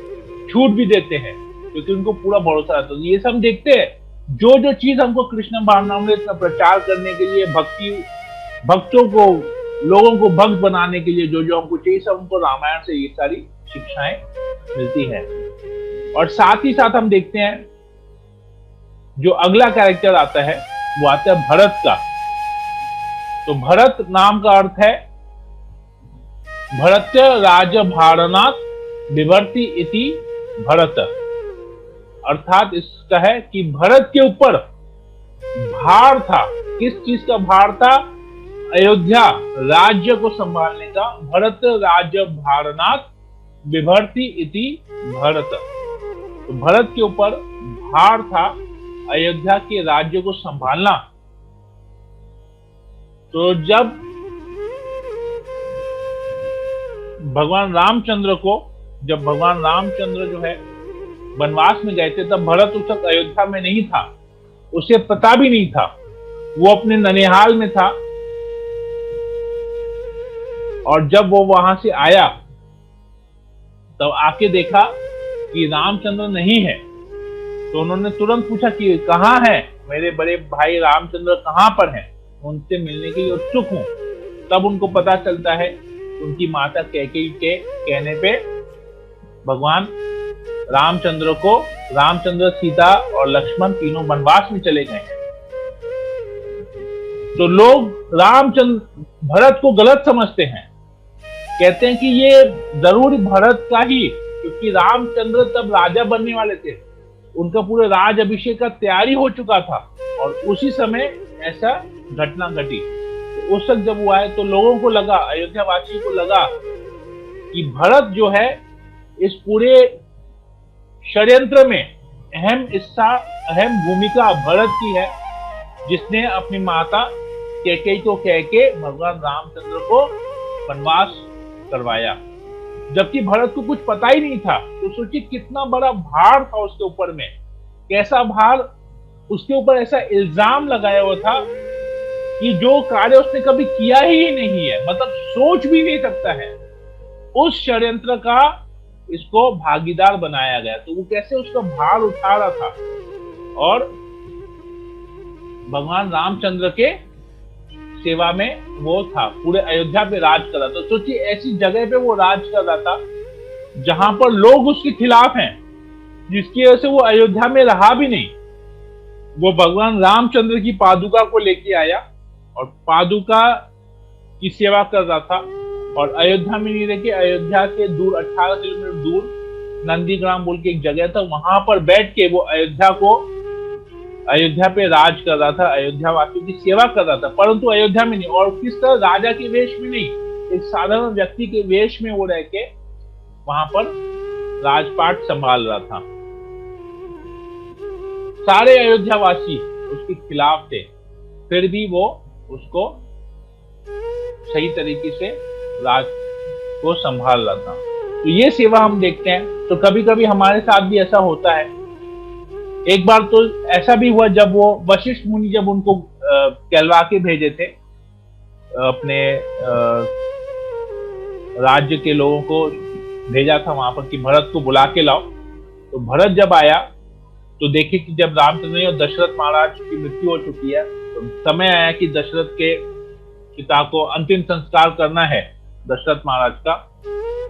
Speaker 1: छूट भी देते हैं क्योंकि उनको पूरा भरोसा रहता है। ये सब देखते हैं, जो चीज हमको कृष्ण भावनामृत का प्रचार करने के लिए, भक्तों को, लोगों को भक्त बनाने के लिए जो हमको चाहिए, सब हमको रामायण से ये सारी शिक्षाएं मिलती हैं। और साथ ही साथ हम देखते हैं जो अगला कैरेक्टर आता है वो आता है भरत का। तो भरत नाम का अर्थ है भरत राजभारनात् बिभर्ति इति भरत, अर्थात इसका है कि भरत के ऊपर भार था। किस चीज का भार था? अयोध्या राज्य को संभालने का। भरत राज्य भारनात् बिभर्ति इति भरत, तो भरत के ऊपर भार था अयोध्या के राज्य को संभालना। तो जब भगवान रामचंद्र जो है वनवास में गए थे, तब भरत उस वक्त अयोध्या में नहीं था, उसे पता भी नहीं था, वो अपने ननिहाल में था। और जब वो वहां से आया तब आके देखा कि रामचंद्र नहीं है, तो उन्होंने तुरंत पूछा कि कहाँ है मेरे बड़े भाई रामचंद्र, कहाँ पर हैं, उनसे मिलने के लिए उत्सुक हूं। तब उनको पता चलता है उनकी माता कैकेयी के कहने पे भगवान रामचंद्र, सीता और लक्ष्मण तीनों वनवास में चले गए हैं। तो लोग भरत को गलत समझते हैं, कहते हैं कि ये जरूर भरत का ही, क्योंकि रामचंद्र तब राजा बनने वाले थे, उनका पूरे राज अभिषेक का तैयारी हो चुका था और उसी समय ऐसा घटना घटी। तो उस वक्त जब वो आए तो लोगों को लगा, अयोध्या वासियों को लगा कि भरत जो है इस पूरे षड्यंत्र में अहम भूमिका भरत की है, जिसने अपनी माता कैकेयी को कह के भगवान रामचंद्र को वनवास करवाया, जबकि भरत को कुछ पता ही नहीं था। तो सोचिए कितना बड़ा भार था उसके ऊपर में, कैसा भार, उसके ऊपर ऐसा इल्जाम लगाया हुआ था कि जो कार्य उसने कभी किया ही नहीं है, मतलब सोच भी नहीं सकता है। उस षड्यंत्र का इसको भागीदार बनाया गया। तो वो कैसे उसका भार उठा रहा था और भगवान रामचंद्र के सेवा में वो था, पूरे अयोध्या पे राज कर रहा था। सोचिए ऐसी जगह पे वो राज कर रहा था जहां पर लोग उसके खिलाफ हैं, जिसकी वजह से वो अयोध्या में रहा भी नहीं। वो भगवान रामचंद्र की पादुका को लेके आया और पादुका की सेवा कर रहा था। और अयोध्या में नहीं रह के अयोध्या के दूर 18 किलोमीटर दूर नंदीग्राम बोल के एक जगह था, वहां पर बैठ के वो अयोध्या पे राज कर रहा था, अयोध्या वासियों की सेवा कर रहा था, परंतु अयोध्या में नहीं। और किस तरह, राजा के वेश में नहीं, एक साधारण व्यक्ति के वेश में वो रह के वहां पर राजपाट संभाल रहा था। सारे अयोध्यावासी उसके खिलाफ थे, फिर भी वो उसको सही तरीके से राज को संभाल रहा था। तो ये सेवा हम देखते हैं। तो कभी कभी हमारे साथ भी ऐसा होता है। एक बार तो ऐसा भी हुआ जब वो वशिष्ठ मुनि जब उनको कहलवा के भेजे थे अपने राज्य के लोगों को भेजा था वहां पर कि भरत को बुला के लाओ। तो भरत जब आया तो देखे कि जब रामचंद्र और दशरथ महाराज की मृत्यु हो चुकी है, तो समय आया कि दशरथ के पिता को अंतिम संस्कार करना है दशरथ महाराज का।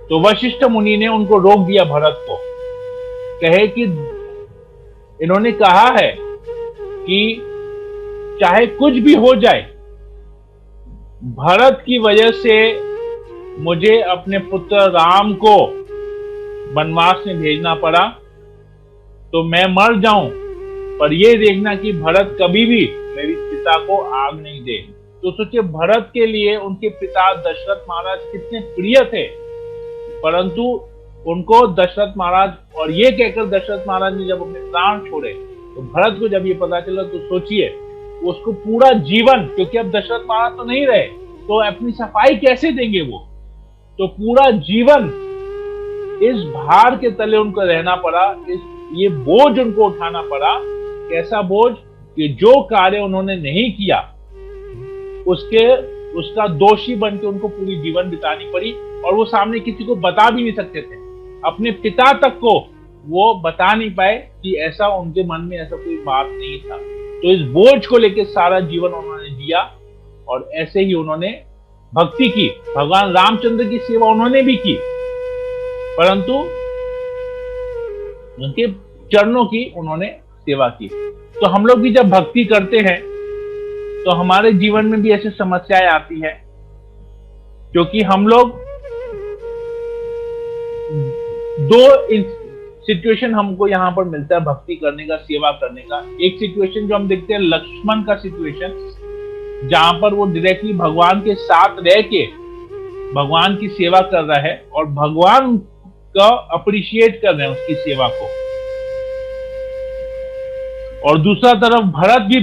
Speaker 1: तो वशिष्ठ मुनि ने उनको रोक दिया भरत को, कहे कि इन्होंने कहा है कि चाहे कुछ भी हो जाए, भरत की वजह से मुझे अपने पुत्र राम को वनवास में भेजना पड़ा, तो मैं मर जाऊं, पर यह देखना कि भरत कभी भी मेरे पिता को आग नहीं दे। तो सोचिए भरत के लिए उनके पिता दशरथ महाराज कितने प्रिय थे, परंतु उनको दशरथ महाराज, और ये कहकर दशरथ महाराज ने जब अपने प्राण छोड़े, तो भरत को जब ये पता चला तो सोचिए उसको पूरा जीवन, क्योंकि अब दशरथ महाराज तो नहीं रहे, तो अपनी सफाई कैसे देंगे वो, तो पूरा जीवन इस भार के तले उनको रहना पड़ा, ये बोझ उनको उठाना पड़ा। कैसा बोझ कि जो कार्य उन्होंने नहीं किया उसका दोषी बन के उनको पूरी जीवन बितानी पड़ी, और वो सामने किसी को बता भी नहीं सकते थे। अपने पिता तक को वो बता नहीं पाए कि ऐसा उनके मन में ऐसा कोई बात नहीं था। तो इस बोझ को लेकर सारा जीवन उन्होंने जिया, और ऐसे ही उन्होंने भक्ति की, भगवान रामचंद्र की सेवा उन्होंने भी की, परंतु उनके चरणों की उन्होंने सेवा की। तो हम लोग भी जब भक्ति करते हैं तो हमारे जीवन में भी ऐसी समस्याएं आती है, क्योंकि हम लोग दो सिचुएशन हमको यहाँ पर मिलता है भक्ति करने का, सेवा करने का। एक सिचुएशन जो हम देखते हैं लक्ष्मण का सिचुएशन, जहां पर वो डायरेक्टली भगवान के साथ रह के भगवान की सेवा कर रहा है और भगवान का अप्रिशिएट कर रहे हैं उसकी सेवा को। और दूसरा तरफ भरत भी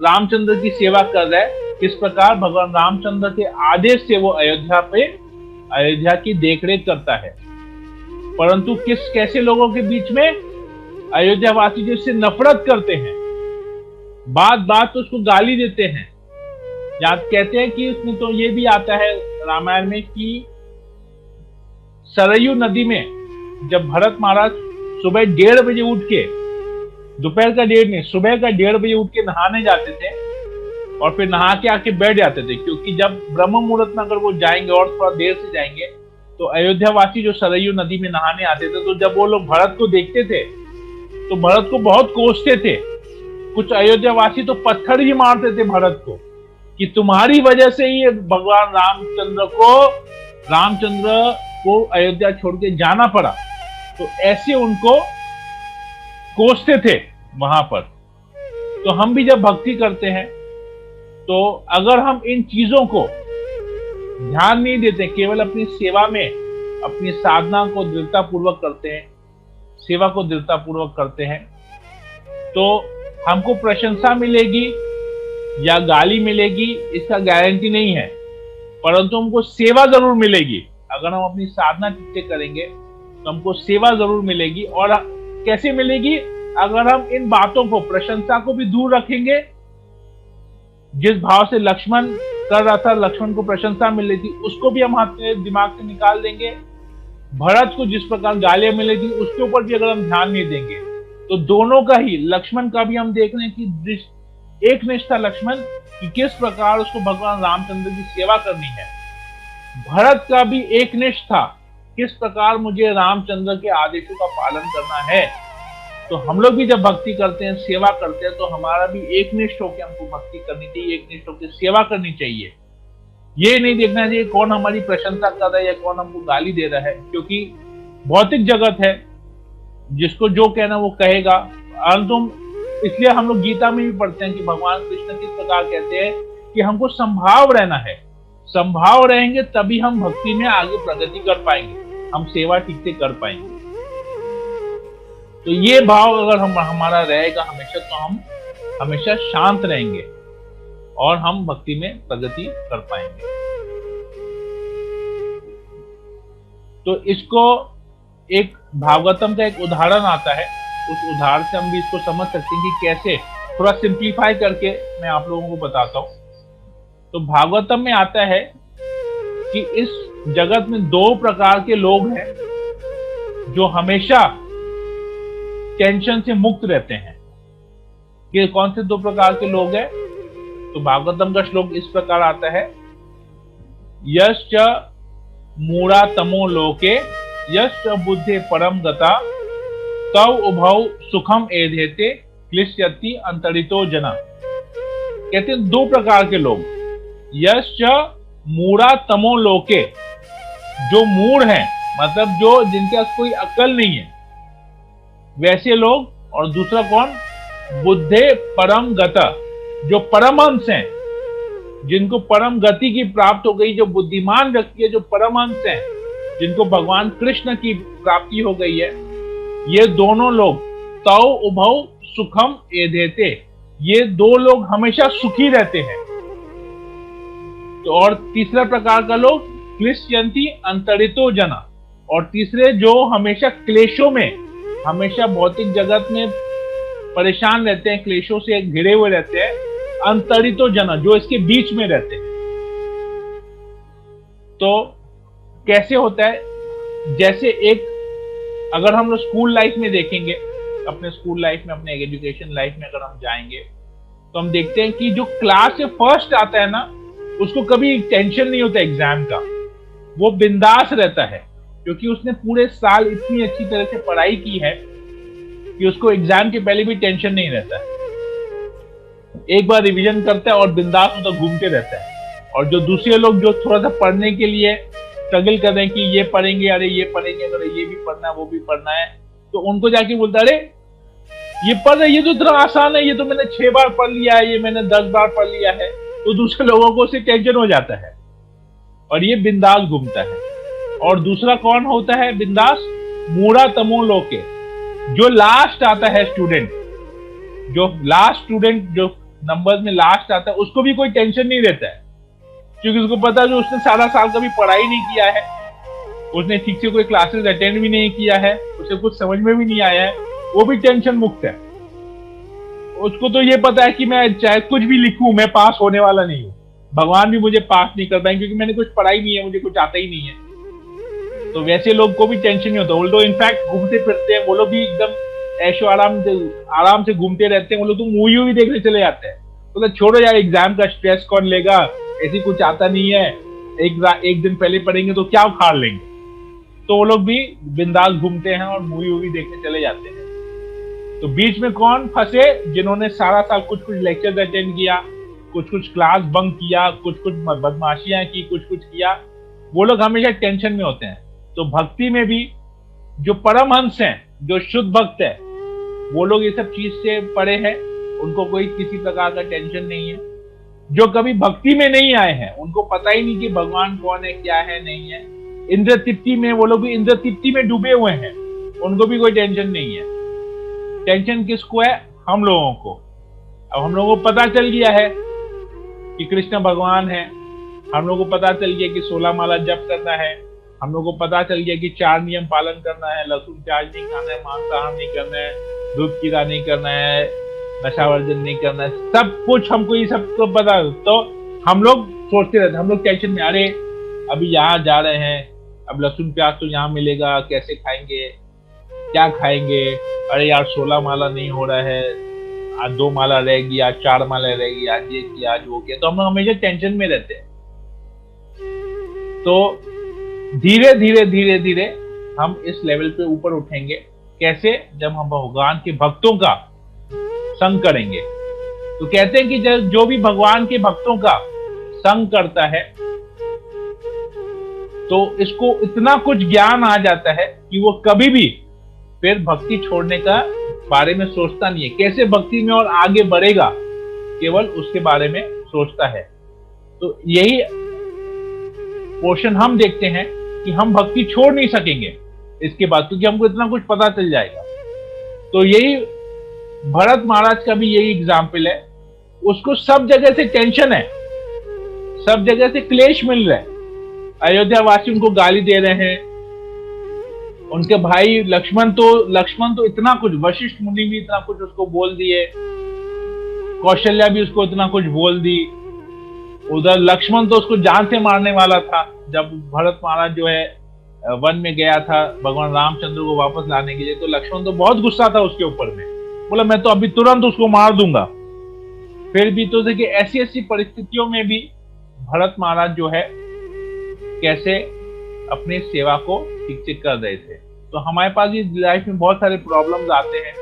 Speaker 1: रामचंद्र की सेवा कर रहा है। किस प्रकार, भगवान रामचंद्र के आदेश से वो अयोध्या की देखरेख करता है, परंतु कैसे लोगों के बीच में, अयोध्यावासी जो इससे नफरत करते हैं, बात तो उसको गाली देते हैं। याद कहते हैं कि उसमें तो ये भी आता है रामायण में कि सरयू नदी में जब भरत महाराज सुबह 1:30 बजे उठ के, दोपहर का 1:30 नहीं, सुबह का 1:30 बजे उठ के नहाने जाते थे और फिर नहा के आके बैठ जाते थे, क्योंकि जब ब्रह्म मुहूर्त में अगर वो जाएंगे और थोड़ा देर से जाएंगे तो अयोध्यावासी जो सरयू नदी में नहाने आते थे, तो जब वो लोग भरत को देखते थे तो भरत को बहुत कोसते थे। कुछ अयोध्यावासी तो पत्थर ही मारते थे भरत को कि तुम्हारी वजह से ही भगवान रामचंद्र को अयोध्या छोड़ के जाना पड़ा। तो ऐसे उनको कोसते थे वहां पर। तो हम भी जब भक्ति करते हैं तो अगर हम इन चीजों को ध्यान नहीं देते, केवल अपनी सेवा में अपनी साधना को दृढ़ता पूर्वक करते हैं, सेवा को दृढ़ता पूर्वक करते हैं, तो हमको प्रशंसा मिलेगी या गाली मिलेगी इसका गारंटी नहीं है, परंतु हमको सेवा जरूर मिलेगी। अगर हम अपनी साधना ठीक से करेंगे तो हमको सेवा जरूर मिलेगी। और कैसे मिलेगी? अगर हम इन बातों को, प्रशंसा को भी दूर रखेंगे। जिस भाव से लक्ष्मण कर रहा था, लक्ष्मण को प्रशंसा मिल रही थी, उसको भी हम हाथ में दिमाग से निकाल देंगे। भरत को जिस प्रकार गालियां मिली थी उसके ऊपर भी अगर हम ध्यान नहीं देंगे तो दोनों का ही, लक्ष्मण का भी हम देख रहे हैं कि एक निष्ठा लक्ष्मण कि किस प्रकार उसको भगवान रामचंद्र की सेवा करनी है। भरत का भी एक निष्ठा किस प्रकार मुझे रामचंद्र के आदेशों का पालन करना है। तो हम लोग भी जब भक्ति करते हैं, सेवा करते हैं, तो हमारा भी एक निष्ठ होकर हमको भक्ति करनी चाहिए, एक निष्ठ होकर सेवा करनी चाहिए। ये नहीं देखना चाहिए कौन हमारी प्रशंसा कर रहा है या कौन हमको गाली दे रहा है, क्योंकि भौतिक जगत है, जिसको जो कहना वो कहेगा। तुम इसलिए हम लोग गीता में भी पढ़ते हैं कि भगवान कृष्ण किस प्रकार कहते हैं कि हमको संभाव रहना है। संभाव रहेंगे तभी हम भक्ति में आगे प्रगति कर पाएंगे, हम सेवा ठीक से कर पाएंगे। तो ये भाव अगर हमारा रहेगा हमेशा, तो हम हमेशा शांत रहेंगे और हम भक्ति में प्रगति कर पाएंगे। तो इसको एक भागवतम का एक उदाहरण आता है, उस उदाहरण से हम भी इसको समझ सकते हैं कि कैसे, थोड़ा सिंप्लीफाई करके मैं आप लोगों को बताता हूं। तो भागवतम में आता है कि इस जगत में दो प्रकार के लोग हैं जो हमेशा टेंशन से मुक्त रहते हैं। कि कौन से दो प्रकार के लोग हैं? तो भागवतम का श्लोक इस प्रकार आता है, यश्च मूढ़ा तमो लोके यश्च बुद्धे परम गता तव उभौ सुखम एधेते क्लिश्यति अंतरितो जना। कहते हैं दो प्रकार के लोग, यश्च मूढ़ा तमो लोके, जो मूढ़ हैं, मतलब जो जिनके पास कोई अक्ल नहीं है, वैसे लोग। और दूसरा कौन? बुद्धे परम गता, जो परमहंस हैं, जिनको परम गति की प्राप्त हो गई, जो बुद्धिमान व्यक्ति है, जो परमहंस हैं, जिनको भगवान कृष्ण की प्राप्ति हो गई है, ये दोनों लोग तौ उभौ सुखम एधेते, ये दो लोग हमेशा सुखी रहते हैं। तो और तीसरा प्रकार का लोग क्लिश्यन्ति अंतरितो जना, और तीसरे जो हमेशा क्लेशों में, हमेशा भौतिक जगत में परेशान रहते हैं, क्लेशों से घिरे हुए रहते हैं, अंतरितो जना, जो इसके बीच में रहते हैं। तो कैसे होता है? जैसे एक, अगर हम लोग स्कूल लाइफ में देखेंगे, अपने स्कूल लाइफ में, अपने एजुकेशन लाइफ में अगर हम जाएंगे, तो हम देखते हैं कि जो क्लास से फर्स्ट आता है ना, उसको कभी टेंशन नहीं होता एग्जाम का, वो बिंदास रहता है, क्योंकि उसने पूरे साल इतनी अच्छी तरह से पढ़ाई की है कि उसको एग्जाम के पहले भी टेंशन नहीं रहता है। एक बार रिवीजन करता है और बिंदास मतलब घूमते रहता है। और जो दूसरे लोग जो थोड़ा सा पढ़ने के लिए स्ट्रगल कर रहे हैं कि ये पढ़ेंगे, अरे ये पढ़ेंगे, अरे ये भी पढ़ना है, वो भी पढ़ना है, तो उनको जाके बोलता, अरे ये पढ़ रहे, ये तो इतना आसान है, ये तो मैंने 6 बार पढ़ लिया है, ये मैंने 10 बार पढ़ लिया है। तो दूसरे लोगों को उससे टेंशन हो जाता है और ये बिंदास घूमता है। और दूसरा कौन होता है बिंदास? मूढ़ा तमो लोके, जो लास्ट आता है स्टूडेंट, जो लास्ट स्टूडेंट, जो नंबर्स में लास्ट आता है, उसको भी कोई टेंशन नहीं रहता है, क्योंकि उसको पता है जो उसने सारा साल कभी पढ़ाई नहीं किया है, उसने ठीक से कोई क्लासेस अटेंड भी नहीं किया है, उसे कुछ समझ में भी नहीं आया है, वो भी टेंशन मुक्त है। उसको तो ये पता है कि मैं चाहे कुछ भी लिखूं, मैं पास होने वाला नहीं हूं, भगवान भी मुझे पास नहीं कर पाएंगे, क्योंकि मैंने कुछ पढ़ाई नहीं है, मुझे कुछ आता ही नहीं है। तो वैसे लोग को भी टेंशन नहीं होता, वो लोग इनफैक्ट घूमते फिरते हैं, वो लोग भी एकदम ऐशो आराम से घूमते रहते हैं। वो लोग तो मूवी भी देखने चले जाते हैं, तो छोड़ो यार, एग्जाम का स्ट्रेस कौन लेगा, ऐसी कुछ आता नहीं है, एक दिन पहले पढ़ेंगे तो क्या उखाड़ लेंगे। तो वो लोग भी बिंदास घूमते हैं और मूवी देखने चले जाते हैं। तो बीच में कौन फंसे? जिन्होंने सारा साल कुछ लेक्चर्स अटेंड किया, कुछ क्लास बंक किया, कुछ बदमाशियां की, कुछ किया, वो लोग हमेशा टेंशन में होते हैं। तो भक्ति में भी जो परमहंस हैं, जो शुद्ध भक्त है, वो लोग ये सब चीज से परे हैं, उनको कोई किसी प्रकार का टेंशन नहीं है। जो कभी भक्ति में नहीं आए हैं, उनको पता ही नहीं कि भगवान कौन है, क्या है, नहीं है, इंद्र तृप्ति में, वो लोग भी इंद्र तृप्ति में डूबे हुए हैं, उनको भी कोई टेंशन नहीं है। टेंशन किसको है? हम लोगों को। अब हम लोगों को पता चल गया है कि कृष्ण भगवान है, हम लोगों को पता चल गया कि 16 माला जप करना है, हम लोगों को पता चल गया कि 4 नियम पालन करना है, लहसुन प्याज नहीं खाना है, मांसाहार नहीं करना है, दूध कीड़ा नहीं करना है, नशा वर्जन नहीं करना है, सब कुछ हमको ये सब तो पता। तो हम लोग सोचते रहते, हम लोग टेंशन में, अरे अभी यहाँ जा रहे हैं, अब लहसुन प्याज तो यहाँ मिलेगा, कैसे खाएंगे, क्या खाएंगे, अरे यार 16 माला नहीं हो रहा है, आज 2 माला रहेगी, आज 4 माला रहेगी, आज ये किया, आज वो किया, तो हम लोग हमेशा टेंशन में रहते हैं। तो धीरे धीरे धीरे धीरे हम इस लेवल पे ऊपर उठेंगे। कैसे? जब हम भगवान के भक्तों का संग करेंगे। तो कहते हैं कि जो भी भगवान के भक्तों का संग करता है तो इसको इतना कुछ ज्ञान आ जाता है कि वो कभी भी फिर भक्ति छोड़ने का बारे में सोचता नहीं है। कैसे भक्ति में और आगे बढ़ेगा, केवल उसके बारे में सोचता है। तो यही पोर्शन हम देखते हैं कि हम भक्ति छोड़ नहीं सकेंगे इसके बाद, क्योंकि हमको इतना कुछ पता चल जाएगा। तो यही भरत महाराज का भी यही एग्जाम्पल है। उसको सब जगह से टेंशन है, सब जगह से क्लेश मिल रहा है। अयोध्या वासी उनको गाली दे रहे हैं, उनके भाई लक्ष्मण तो इतना कुछ, वशिष्ठ मुनि भी इतना कुछ उसको बोल दिए, कौशल्या भी उसको इतना कुछ बोल दी। उधर लक्ष्मण तो उसको जान से मारने वाला था। जब भरत महाराज जो है वन में गया था भगवान रामचंद्र को वापस लाने के लिए, तो लक्ष्मण तो बहुत गुस्सा था उसके ऊपर में, बोला मैं तो अभी तुरंत उसको मार दूंगा। फिर भी तो देखिए ऐसी ऐसी परिस्थितियों में भी भरत महाराज जो है कैसे अपनी सेवा को ठीक से कर रहे थे। तो हमारे पास इस लाइफ में बहुत सारे प्रॉब्लम्स आते हैं,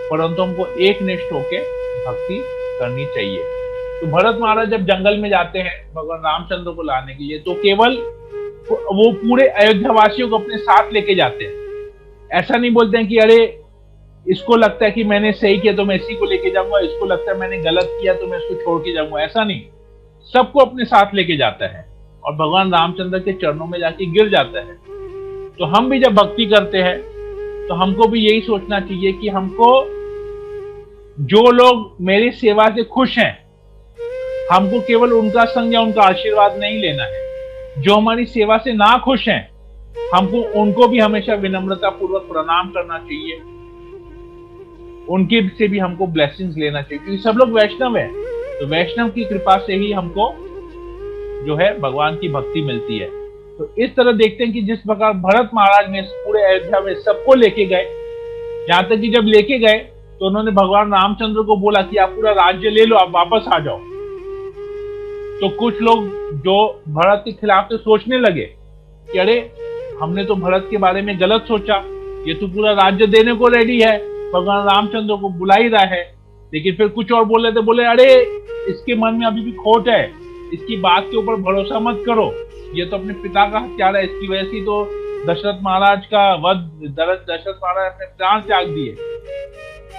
Speaker 1: परंतु हमको एक निष्ठ होके भक्ति करनी चाहिए। तो भरत महाराज जब जंगल में जाते हैं भगवान रामचंद्र को लाने के लिए, तो केवल वो पूरे अयोध्या वासियों को अपने साथ लेके जाते हैं। ऐसा नहीं बोलते हैं कि अरे इसको लगता है कि मैंने सही किया तो मैं इसी को लेके जाऊंगा, इसको लगता है मैंने गलत किया तो मैं इसको छोड़ के जाऊंगा। ऐसा नहीं, सबको अपने साथ लेके जाता है और भगवान रामचंद्र के चरणों में जाके गिर जाता है। तो हम भी जब भक्ति करते हैं तो हमको भी यही सोचना चाहिए कि हमको जो लोग मेरी सेवा से खुश हैं, हमको केवल उनका संग या उनका आशीर्वाद नहीं लेना है। जो हमारी सेवा से ना खुश हैं, हमको उनको भी हमेशा विनम्रता पूर्वक प्रणाम करना चाहिए, उनके से भी हमको ब्लेसिंग्स लेना चाहिए, क्योंकि सब लोग वैष्णव हैं। तो वैष्णव की कृपा से ही हमको जो है भगवान की भक्ति मिलती है। तो इस तरह देखते हैं कि जिस प्रकार भरत महाराज ने पूरे अयोध्या में सबको लेके गए, यहां तक कि जब लेके गए तो उन्होंने भगवान रामचंद्र को बोला कि आप पूरा राज्य ले लो, आप वापस आ जाओ। तो कुछ लोग जो भरत के खिलाफ तो सोचने लगे कि अरे हमने तो भरत के बारे में गलत सोचा, ये तो पूरा राज्य देने को रेडी है, भगवान रामचंद्र को बुला ही रहा है। लेकिन फिर कुछ और बोल रहे थे, बोले अरे इसके मन में अभी भी खोट है, इसकी बात के ऊपर भरोसा मत करो, ये तो अपने पिता का हत्यारा है, इसकी वजह से तो दशरथ महाराज का वध, दशरथ महाराज अपने प्राण त्याग दिए,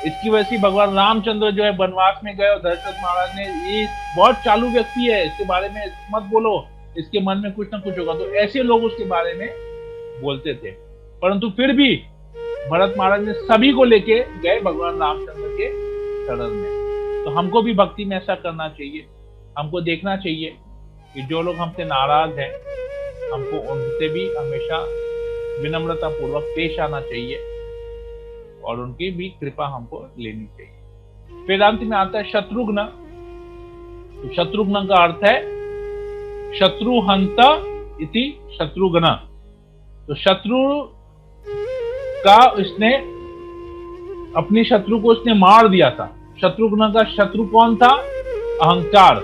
Speaker 1: इसकी वजह से भगवान रामचंद्र जो है वनवास में गए और दशरथ महाराज ने, ये बहुत चालू व्यक्ति है, इसके बारे में मत बोलो, इसके मन में कुछ ना कुछ होगा। तो ऐसे लोग उसके बारे में बोलते थे, परंतु फिर भी भरत महाराज ने सभी को लेके गए भगवान रामचंद्र के शरण में। तो हमको भी भक्ति में ऐसा करना चाहिए। हमको देखना चाहिए कि जो लोग हमसे नाराज हैं, हमको उनसे भी हमेशा विनम्रता पूर्वक पेश आना चाहिए और उनकी भी कृपा हमको लेनी चाहिए। वेदांत में आता है शत्रुघ्न। तो शत्रुघ्न का अर्थ है शत्रुहंता इति शत्रुघ्न। तो शत्रु का इसने अपने शत्रु को इसने मार दिया था। शत्रुघ्न का शत्रु कौन था? अहंकार।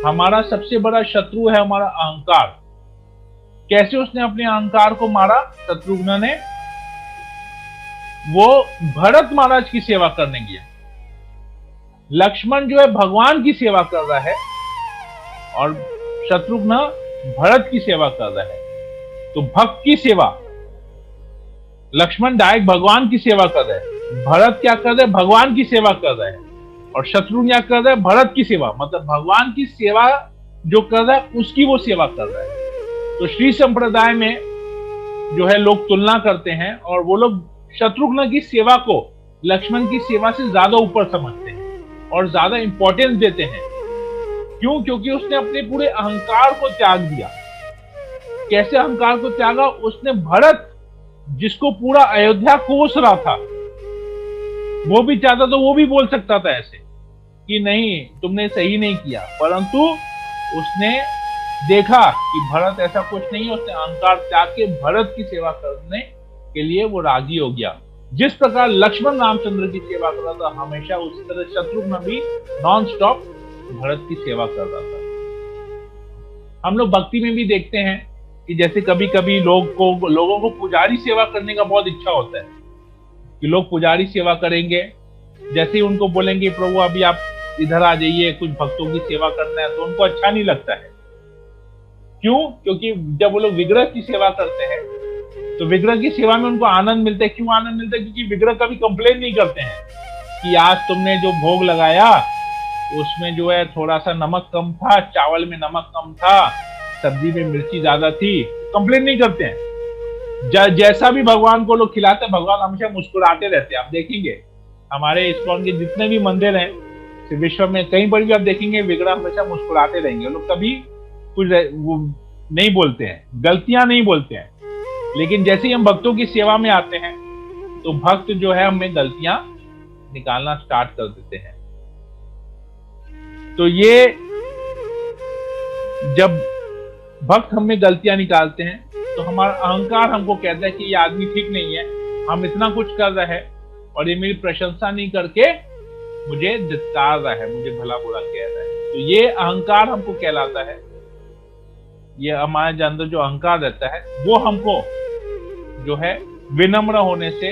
Speaker 1: हमारा सबसे बड़ा शत्रु है हमारा अहंकार। कैसे उसने अपने अहंकार को मारा शत्रुघ्न ने? वो भरत महाराज की सेवा करने गया। लक्ष्मण जो है भगवान की सेवा कर रहा है और शत्रुघ्न भरत की सेवा कर रहा है। तो भक्त की सेवा, लक्ष्मण डायरेक्ट भगवान की सेवा कर रहे हैं, भरत क्या कर रहे हैं? भगवान की सेवा कर रहे हैं। और शत्रुघ्न क्या कर रहे हैं? भरत की सेवा, मतलब भगवान की सेवा जो कर रहा है उसकी वो सेवा कर रहा है। तो श्री संप्रदाय में जो है लोग तुलना करते हैं और वो लोग शत्रुघ्न की सेवा को लक्ष्मण की सेवा से ज्यादा ऊपर समझते हैं और ज्यादा इंपॉर्टेंस देते हैं। क्यों? क्योंकि उसने अपने पूरे अहंकार को त्याग दिया। कैसे अहंकार को त्यागा? उसने भरत, जिसको पूरा अयोध्या कोस रहा था, वो भी चाहता तो वो भी बोल सकता था ऐसे कि नहीं तुमने सही नहीं किया, परंतु उसने देखा कि भरत ऐसा कुछ नहीं है, उसने अहंकार त्याग के भरत की सेवा करने के लिए वो राजी हो गया। जिस प्रकार लक्ष्मण रामचंद्र की सेवा कर रहा था, हमेशा उसी तरह शत्रुघ्न भी नॉन स्टॉप भरत की सेवा कर रहा था। हम लोग भक्ति में भी देखते हैं कि जैसे कभी कभी लोगों को पुजारी सेवा करने का बहुत इच्छा होता है कि लोग पुजारी सेवा करेंगे। जैसे ही उनको बोलेंगे प्रभु अभी आप इधर आ जाइए, कुछ भक्तों की सेवा करना है, तो उनको अच्छा नहीं लगता है। क्यों? क्योंकि जब वो लोग विग्रह की सेवा करते हैं तो विग्रह की सेवा में उनको आनंद मिलता है। क्यों आनंद मिलता है? क्योंकि विग्रह कभी कंप्लेन नहीं करते हैं कि आज तुमने जो भोग लगाया उसमें जो है थोड़ा सा नमक कम था, चावल में नमक कम था, सब्जी में मिर्ची ज्यादा थी, कंप्लेन नहीं करते हैं। जैसा भी भगवान को लोग खिलाते हैं, भगवान हमेशा मुस्कुराते रहते हैं। आप देखेंगे हमारे इस्कॉन के जितने भी मंदिर हैं विश्व में, कहीं पर भी आप देखेंगे विग्रह हमेशा मुस्कुराते रहेंगे। लोग कभी कुछ नहीं बोलते हैं, गलतियां नहीं बोलते हैं। लेकिन जैसे ही हम भक्तों की सेवा में आते हैं तो भक्त जो है हमें गलतियां निकालना स्टार्ट कर देते हैं। तो ये जब भक्त हमें गलतियां निकालते हैं तो हमारा अहंकार हमको कहता है कि ये आदमी ठीक नहीं है, हम इतना कुछ कर रहे हैं और ये मेरी प्रशंसा नहीं करके मुझे धिक्कार रहा है, मुझे भला बुरा कह रहा है। तो ये अहंकार हमको कहलाता है। ये हमारे अंदर जो अहंकार रहता है वो हमको जो है विनम्र होने से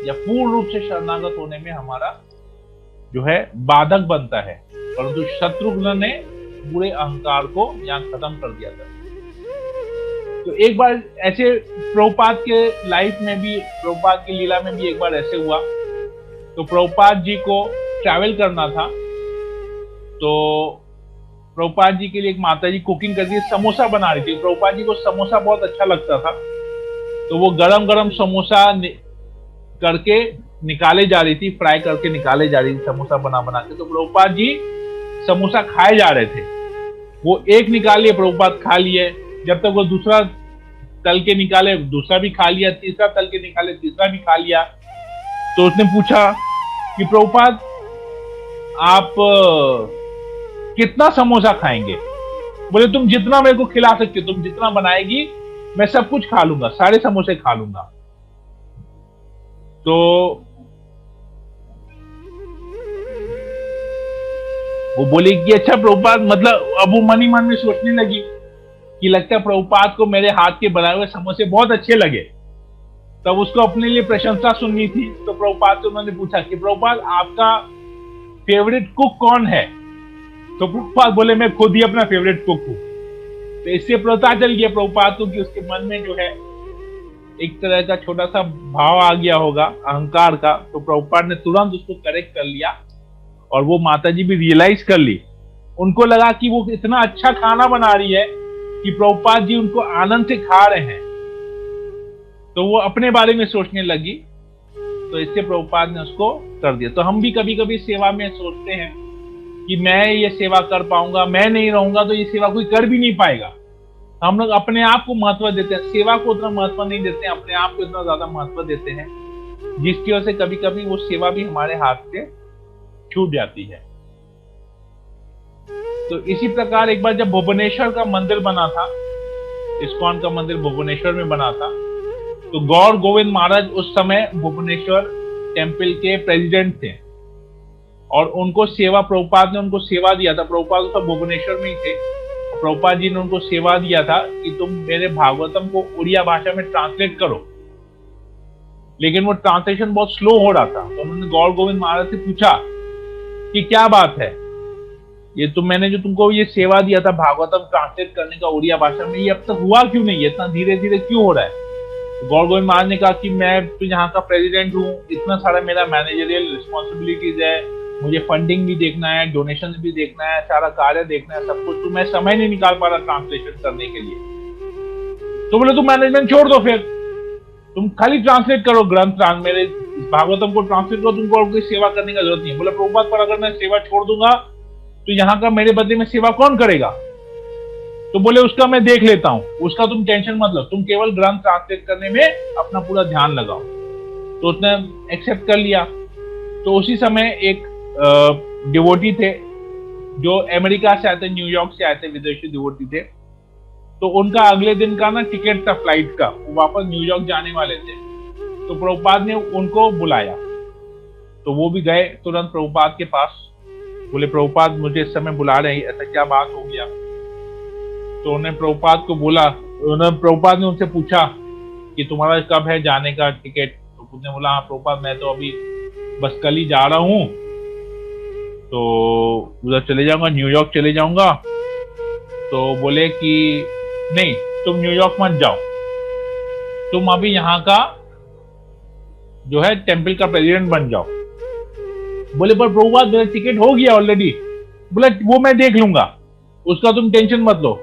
Speaker 1: या पूर्ण रूप से शरणागत होने में हमारा जो है बाधक बनता है। परंतु शत्रुघ्न ने पूरे अहंकार को यहाँ खत्म कर दिया था। तो एक बार ऐसे प्रभुपाद के लाइफ में भी, प्रभुपाद की लीला में भी एक बार ऐसे हुआ। तो प्रभुपाद जी को ट्रैवल करना था, तो प्रभुपाद जी के लिए एक माता जी कुकिंग करके समोसा बना रही थी। प्रभुपाद जी को समोसा बहुत अच्छा लगता था, तो वो गरम गरम समोसा करके निकाले जा रही थी, फ्राई करके निकाले जा रही थी समोसा बना बना के। तो प्रभुपाद जी समोसा खाए जा रहे थे। वो एक निकालिए, प्रभुपाद खा लिए। जब तक वो दूसरा तल के निकाले, दूसरा भी खा लिया, तीसरा तल के निकाले, तीसरा भी खा लिया। तो उसने पूछा कि प्रभुपाद आप कितना समोसा खाएंगे? बोले तुम जितना मेरे को खिला सकते हो, तुम जितना बनाएगी मैं सब कुछ खा लूंगा, सारे समोसे खा लूंगा। तो वो बोली कि अच्छा प्रभुपाद, मतलब अब वो मन ही मन में सोचने लगी कि लगता है प्रभुपाद को मेरे हाथ के बनाए हुए समोसे बहुत अच्छे लगे। तब उसको अपने लिए प्रशंसा सुननी थी। तो प्रभुपाद से उन्होंने पूछा कि प्रभुपाद आपका फेवरेट कुक कौन है? तो प्रभुपाद बोले मैं खुद ही अपना फेवरेट कुक हूं। तो इससे पता चल गया प्रभुपाद को कि उसके मन में जो है एक तरह का छोटा सा भाव आ गया होगा अहंकार का। तो प्रभुपाद ने तुरंत उसको करेक्ट कर लिया और वो माताजी भी रियलाइज कर ली। उनको लगा कि वो इतना अच्छा खाना बना रही है कि प्रभुपाद जी उनको आनंद से खा रहे हैं, तो वो अपने बारे में सोचने लगी। तो इससे प्रभुपाद ने उसको कर दिया। तो हम भी कभी कभी सेवा में सोचते हैं कि मैं ये सेवा कर पाऊंगा, मैं नहीं रहूंगा तो ये सेवा कोई कर भी नहीं पाएगा। हम लोग अपने आप को महत्व देते हैं, सेवा को उतना महत्व नहीं देते हैं, अपने आप को इतना ज्यादा महत्व देते हैं, जिसकी वजह से कभी कभी वो सेवा भी हमारे हाथ से छूट जाती है। तो इसी प्रकार एक बार जब भुवनेश्वर का मंदिर बना था, इस्कॉन का मंदिर भुवनेश्वर में बना था, तो गौर गोविंद महाराज उस समय भुवनेश्वर टेम्पल के प्रेसिडेंट थे और उनको सेवा, प्रभुपाद ने उनको सेवा दिया था। प्रभुपाद तो भुवनेश्वर में ही थे। प्रभुपाद जी ने उनको सेवा दिया था कि तुम मेरे भागवतम को उड़िया भाषा में ट्रांसलेट करो, लेकिन वो ट्रांसलेशन बहुत स्लो हो रहा था। तो उन्होंने गौर गोविंद महाराज से पूछा कि क्या बात है, ये मैंने जो तुमको ये सेवा दिया था भागवतम ट्रांसलेट करने का उड़िया भाषा में, ये अब तक हुआ क्यों नहीं है, इतना धीरे धीरे क्यों हो रहा है? तो गौर गोविंद महाराज ने कहा कि मैं तो यहाँ का प्रेसिडेंट हूँ, इतना सारा मेरा मैनेजरियल रिस्पॉन्सिबिलिटीज है, मुझे फंडिंग भी देखना है, डोनेशन भी देखना है, सारा कार्य देखना है, सब कुछ, तो मैं समय नहीं निकाल पा रहा ट्रांसलेशन करने के लिए। तो बोले तुम मैनेजमेंट छोड़ दो, फिर तुम खाली ट्रांसलेट करो ग्रंथ, मेरे भागवतम को ट्रांसलेट करो, तुमको और कोई सेवा करने की जरूरत नहीं है। बोले प्रभुपाद पर अगर मैं सेवा छोड़ दूंगा तो यहाँ का मेरे बदले में सेवा कौन करेगा? तो बोले उसका मैं देख लेता हूँ, उसका तुम टेंशन मत लो, तुम केवल ग्रंथ ट्रांसलेट करने में अपना पूरा ध्यान लगाओ। तो उसने एक्सेप्ट कर लिया। तो उसी समय एक डिवोटी थे जो अमेरिका से आए थे, न्यूयॉर्क से आए थे, विदेशी डिवोटी थे। तो उनका अगले दिन का ना टिकट था फ्लाइट का, वो वापस न्यूयॉर्क जाने वाले थे। तो प्रभुपाद ने उनको बुलाया, तो वो भी गए तुरंत प्रभुपाद के पास। बोले प्रभुपाद मुझे इस समय बुला रहे हैं, ऐसा क्या बात हो गया? तो उन्होंने प्रभुपाद को बोला, प्रभुपाद ने उनसे पूछा कि तुम्हारा कब है जाने का टिकट? तो उसने बोला हाँ प्रभुपाद मैं तो अभी बस कल ही जा रहा हूँ, तो उधर चले जाऊंगा, न्यूयॉर्क चले जाऊंगा। तो बोले कि नहीं तुम न्यूयॉर्क मत जाओ, तुम अभी यहाँ का जो है टेम्पल का प्रेसिडेंट बन जाओ। बोले पर प्रभुपाद मेरा टिकट हो गया ऑलरेडी। बोला वो मैं देख लूंगा, उसका तुम टेंशन मत लो,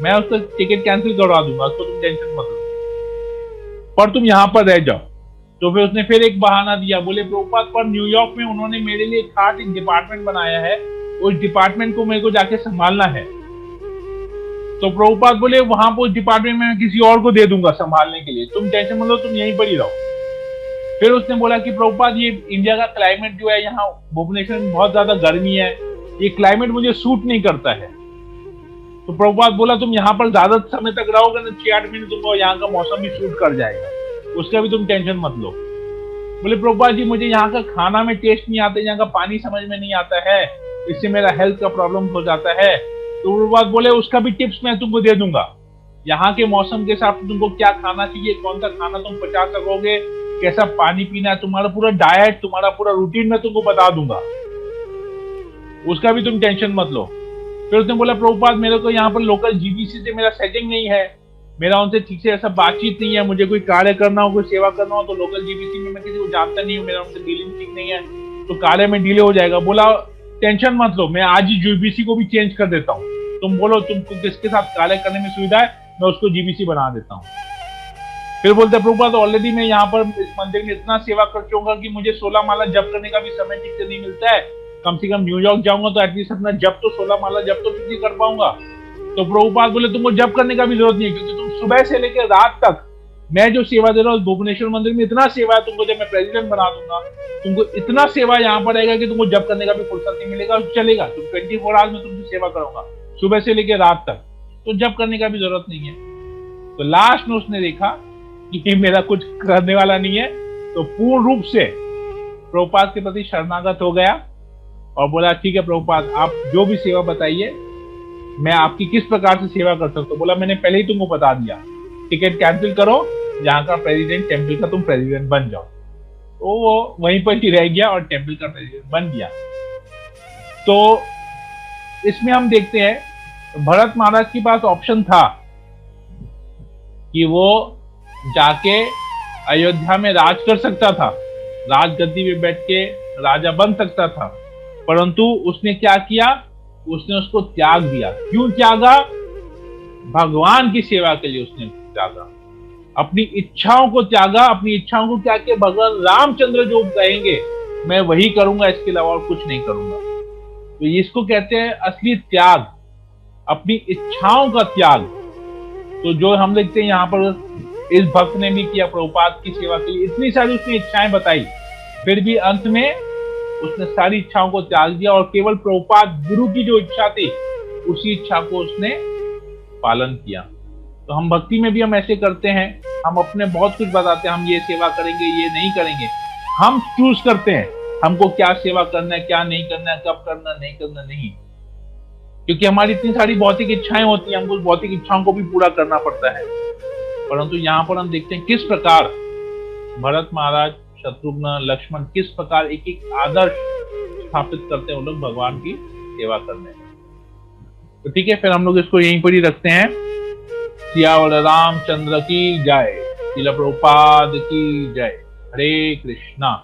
Speaker 1: मैं उसका टिकट कैंसिल करवा दूंगा, उसको तुम टेंशन मत लो, पर तुम यहाँ पर रह जाओ। तो फिर उसने फिर एक बहाना दिया, बोले प्रभुपाद पर न्यूयॉर्क में उन्होंने मेरे लिए खास एक डिपार्टमेंट बनाया है, उस डिपार्टमेंट को मेरे को जाके संभालना है। तो प्रभुपाद बोले वहां पर उस डिपार्टमेंट में मैं किसी और को दे दूंगा संभालने के लिए, तुम टेंशन मत लो, तुम यहीं पर ही रहो। फिर उसने बोला कि प्रभुपाद ये इंडिया का क्लाइमेट जो है, यहाँ भुवनेश्वर में बहुत ज्यादा गर्मी है, ये क्लाइमेट मुझे सूट नहीं करता है। तो प्रभुपाद बोला तुम यहाँ पर ज्यादा समय तक रहोगे ना, 6-8 महीने तुमको यहाँ का मौसम भी सूट कर जाएगा, उसका भी तुम टेंशन मत लो। बोले प्रभुपाद जी मुझे यहाँ का खाना में टेस्ट नहीं आता, यहाँ का पानी समझ में नहीं आता है, इससे मेरा हेल्थ का प्रॉब्लम हो जाता है। तो प्रभुपाद बोले उसका भी टिप्स मैं तुमको दे दूंगा, यहाँ के मौसम के हिसाब से तुमको क्या खाना चाहिए, कौन सा खाना तुम पचा सकोगे, कैसा पानी पीना है, तुम्हारा पूरा डाइट, तुम्हारा पूरा रूटीन मैं तुमको बता दूंगा, उसका भी तुम टेंशन मत लो। फिर उसने बोला प्रभुपाद मेरे को यहाँ पर लोकल जीबीसी से मेरा सेटिंग नहीं है, मेरा उनसे ठीक से ऐसा बातचीत नहीं है, मुझे कोई कार्य करना हो, कोई सेवा करना हो तो लोकल जीबीसी में मैं किसी को जानता नहीं हूँ, मेरा उनसे डीलिंग ठीक नहीं है, तो कार्य में डिले हो जाएगा। बोला टेंशन मत लो, मैं आज ही जीबीसी को भी चेंज कर देता हूँ, तुम बोलो तुमको किसके साथ कार्य करने में सुविधा है, मैं उसको जीबीसी बना देता हूँ। फिर बोलते प्रभुपाद ऑलरेडी मैं यहाँ पर इस मंदिर में इतना सेवा कर चुका कि मुझे 16 माला जप करने का भी समय ठीक से नहीं मिलता है, कम से कम न्यूयॉर्क जाऊंगा तो एटलीस्ट अपना जप तो 16 माला जप तो ठीक कर पाऊंगा। तो प्रभुपाद बोले तुमको जप करने का भी जरूरत नहीं है, क्योंकि तुम सुबह से लेकर रात तक मैं जो सेवा दे रहा हूँ भुवनेश्वर मंदिर में, इतना सेवा है तुमको, जब मैं प्रेसिडेंट बना दूंगा तुमको इतना सेवा यहाँ पर रहेगा कि तुमको जप करने का भी फुर्सत नहीं मिलेगा, चलेगा, तुम 24 आवर्स में तुमसे सेवा करूंगा सुबह से लेकर रात तक, तो जप करने का भी जरूरत नहीं है। तो लास्ट में उसने देखा कि मेरा कुछ करने वाला नहीं है, तो पूर्ण रूप से प्रभुपाद के प्रति शरणागत हो गया और बोला ठीक है प्रभुपाद आप जो भी सेवा बताइए, मैं आपकी किस प्रकार से सेवा कर सकता हूँ। बोला मैंने पहले ही तुमको बता दिया, टिकट कैंसिल करो, यहाँ का प्रेसिडेंट, टेम्पल का तुम प्रेसिडेंट बन जाओ। तो वो वहीं पर ही रह गया और टेम्पल का प्रेसिडेंट बन गया। तो इसमें हम देखते हैं भरत महाराज के पास ऑप्शन था कि वो जाके अयोध्या में राज कर सकता था, राजगद्दी में बैठ के राजा बन सकता था, परंतु उसने क्या किया, उसने उसको त्याग दिया। क्यों त्यागा? भगवान की सेवा के लिए उसने त्यागा, अपनी इच्छाओं को त्यागा। अपनी इच्छाओं को क्या किया, भगवान रामचंद्र जो कहेंगे मैं वही करूंगा, इसके अलावा और कुछ नहीं करूंगा। तो इसको कहते हैं असली त्याग, अपनी इच्छाओं का त्याग। तो जो हम देखते हैं यहाँ पर इस भक्त ने भी किया प्रभुपाद की सेवा के लिए, इतनी सारी उसने इच्छाएं बताई, फिर भी अंत में उसने सारी इच्छाओं को त्याग दिया और केवल प्रभुपाद गुरु की जो इच्छा थी उसी इच्छा को उसने पालन किया। तो हम भक्ति में भी हम ऐसे करते हैं, हम अपने बहुत कुछ बताते हैं, हम ये सेवा करेंगे, ये नहीं करेंगे, हम चूज करते हैं हमको क्या सेवा करना है, क्या नहीं करना है, कब करना, नहीं करना, नहीं, क्योंकि हमारी इतनी सारी भौतिक इच्छाएं होती हैं, हमको भौतिक इच्छाओं को भी पूरा करना पड़ता है। परंतु यहाँ पर हम देखते हैं किस प्रकार भरत महाराज, शत्रुघ्न, लक्ष्मण किस प्रकार एक एक आदर्श स्थापित करते हैं वो लोग भगवान की सेवा करने में। तो ठीक है, फिर हम लोग इसको यहीं पर ही रखते हैं। सियावर रामचंद्र की जय, श्रील प्रभुपाद की जय। हरे कृष्णा।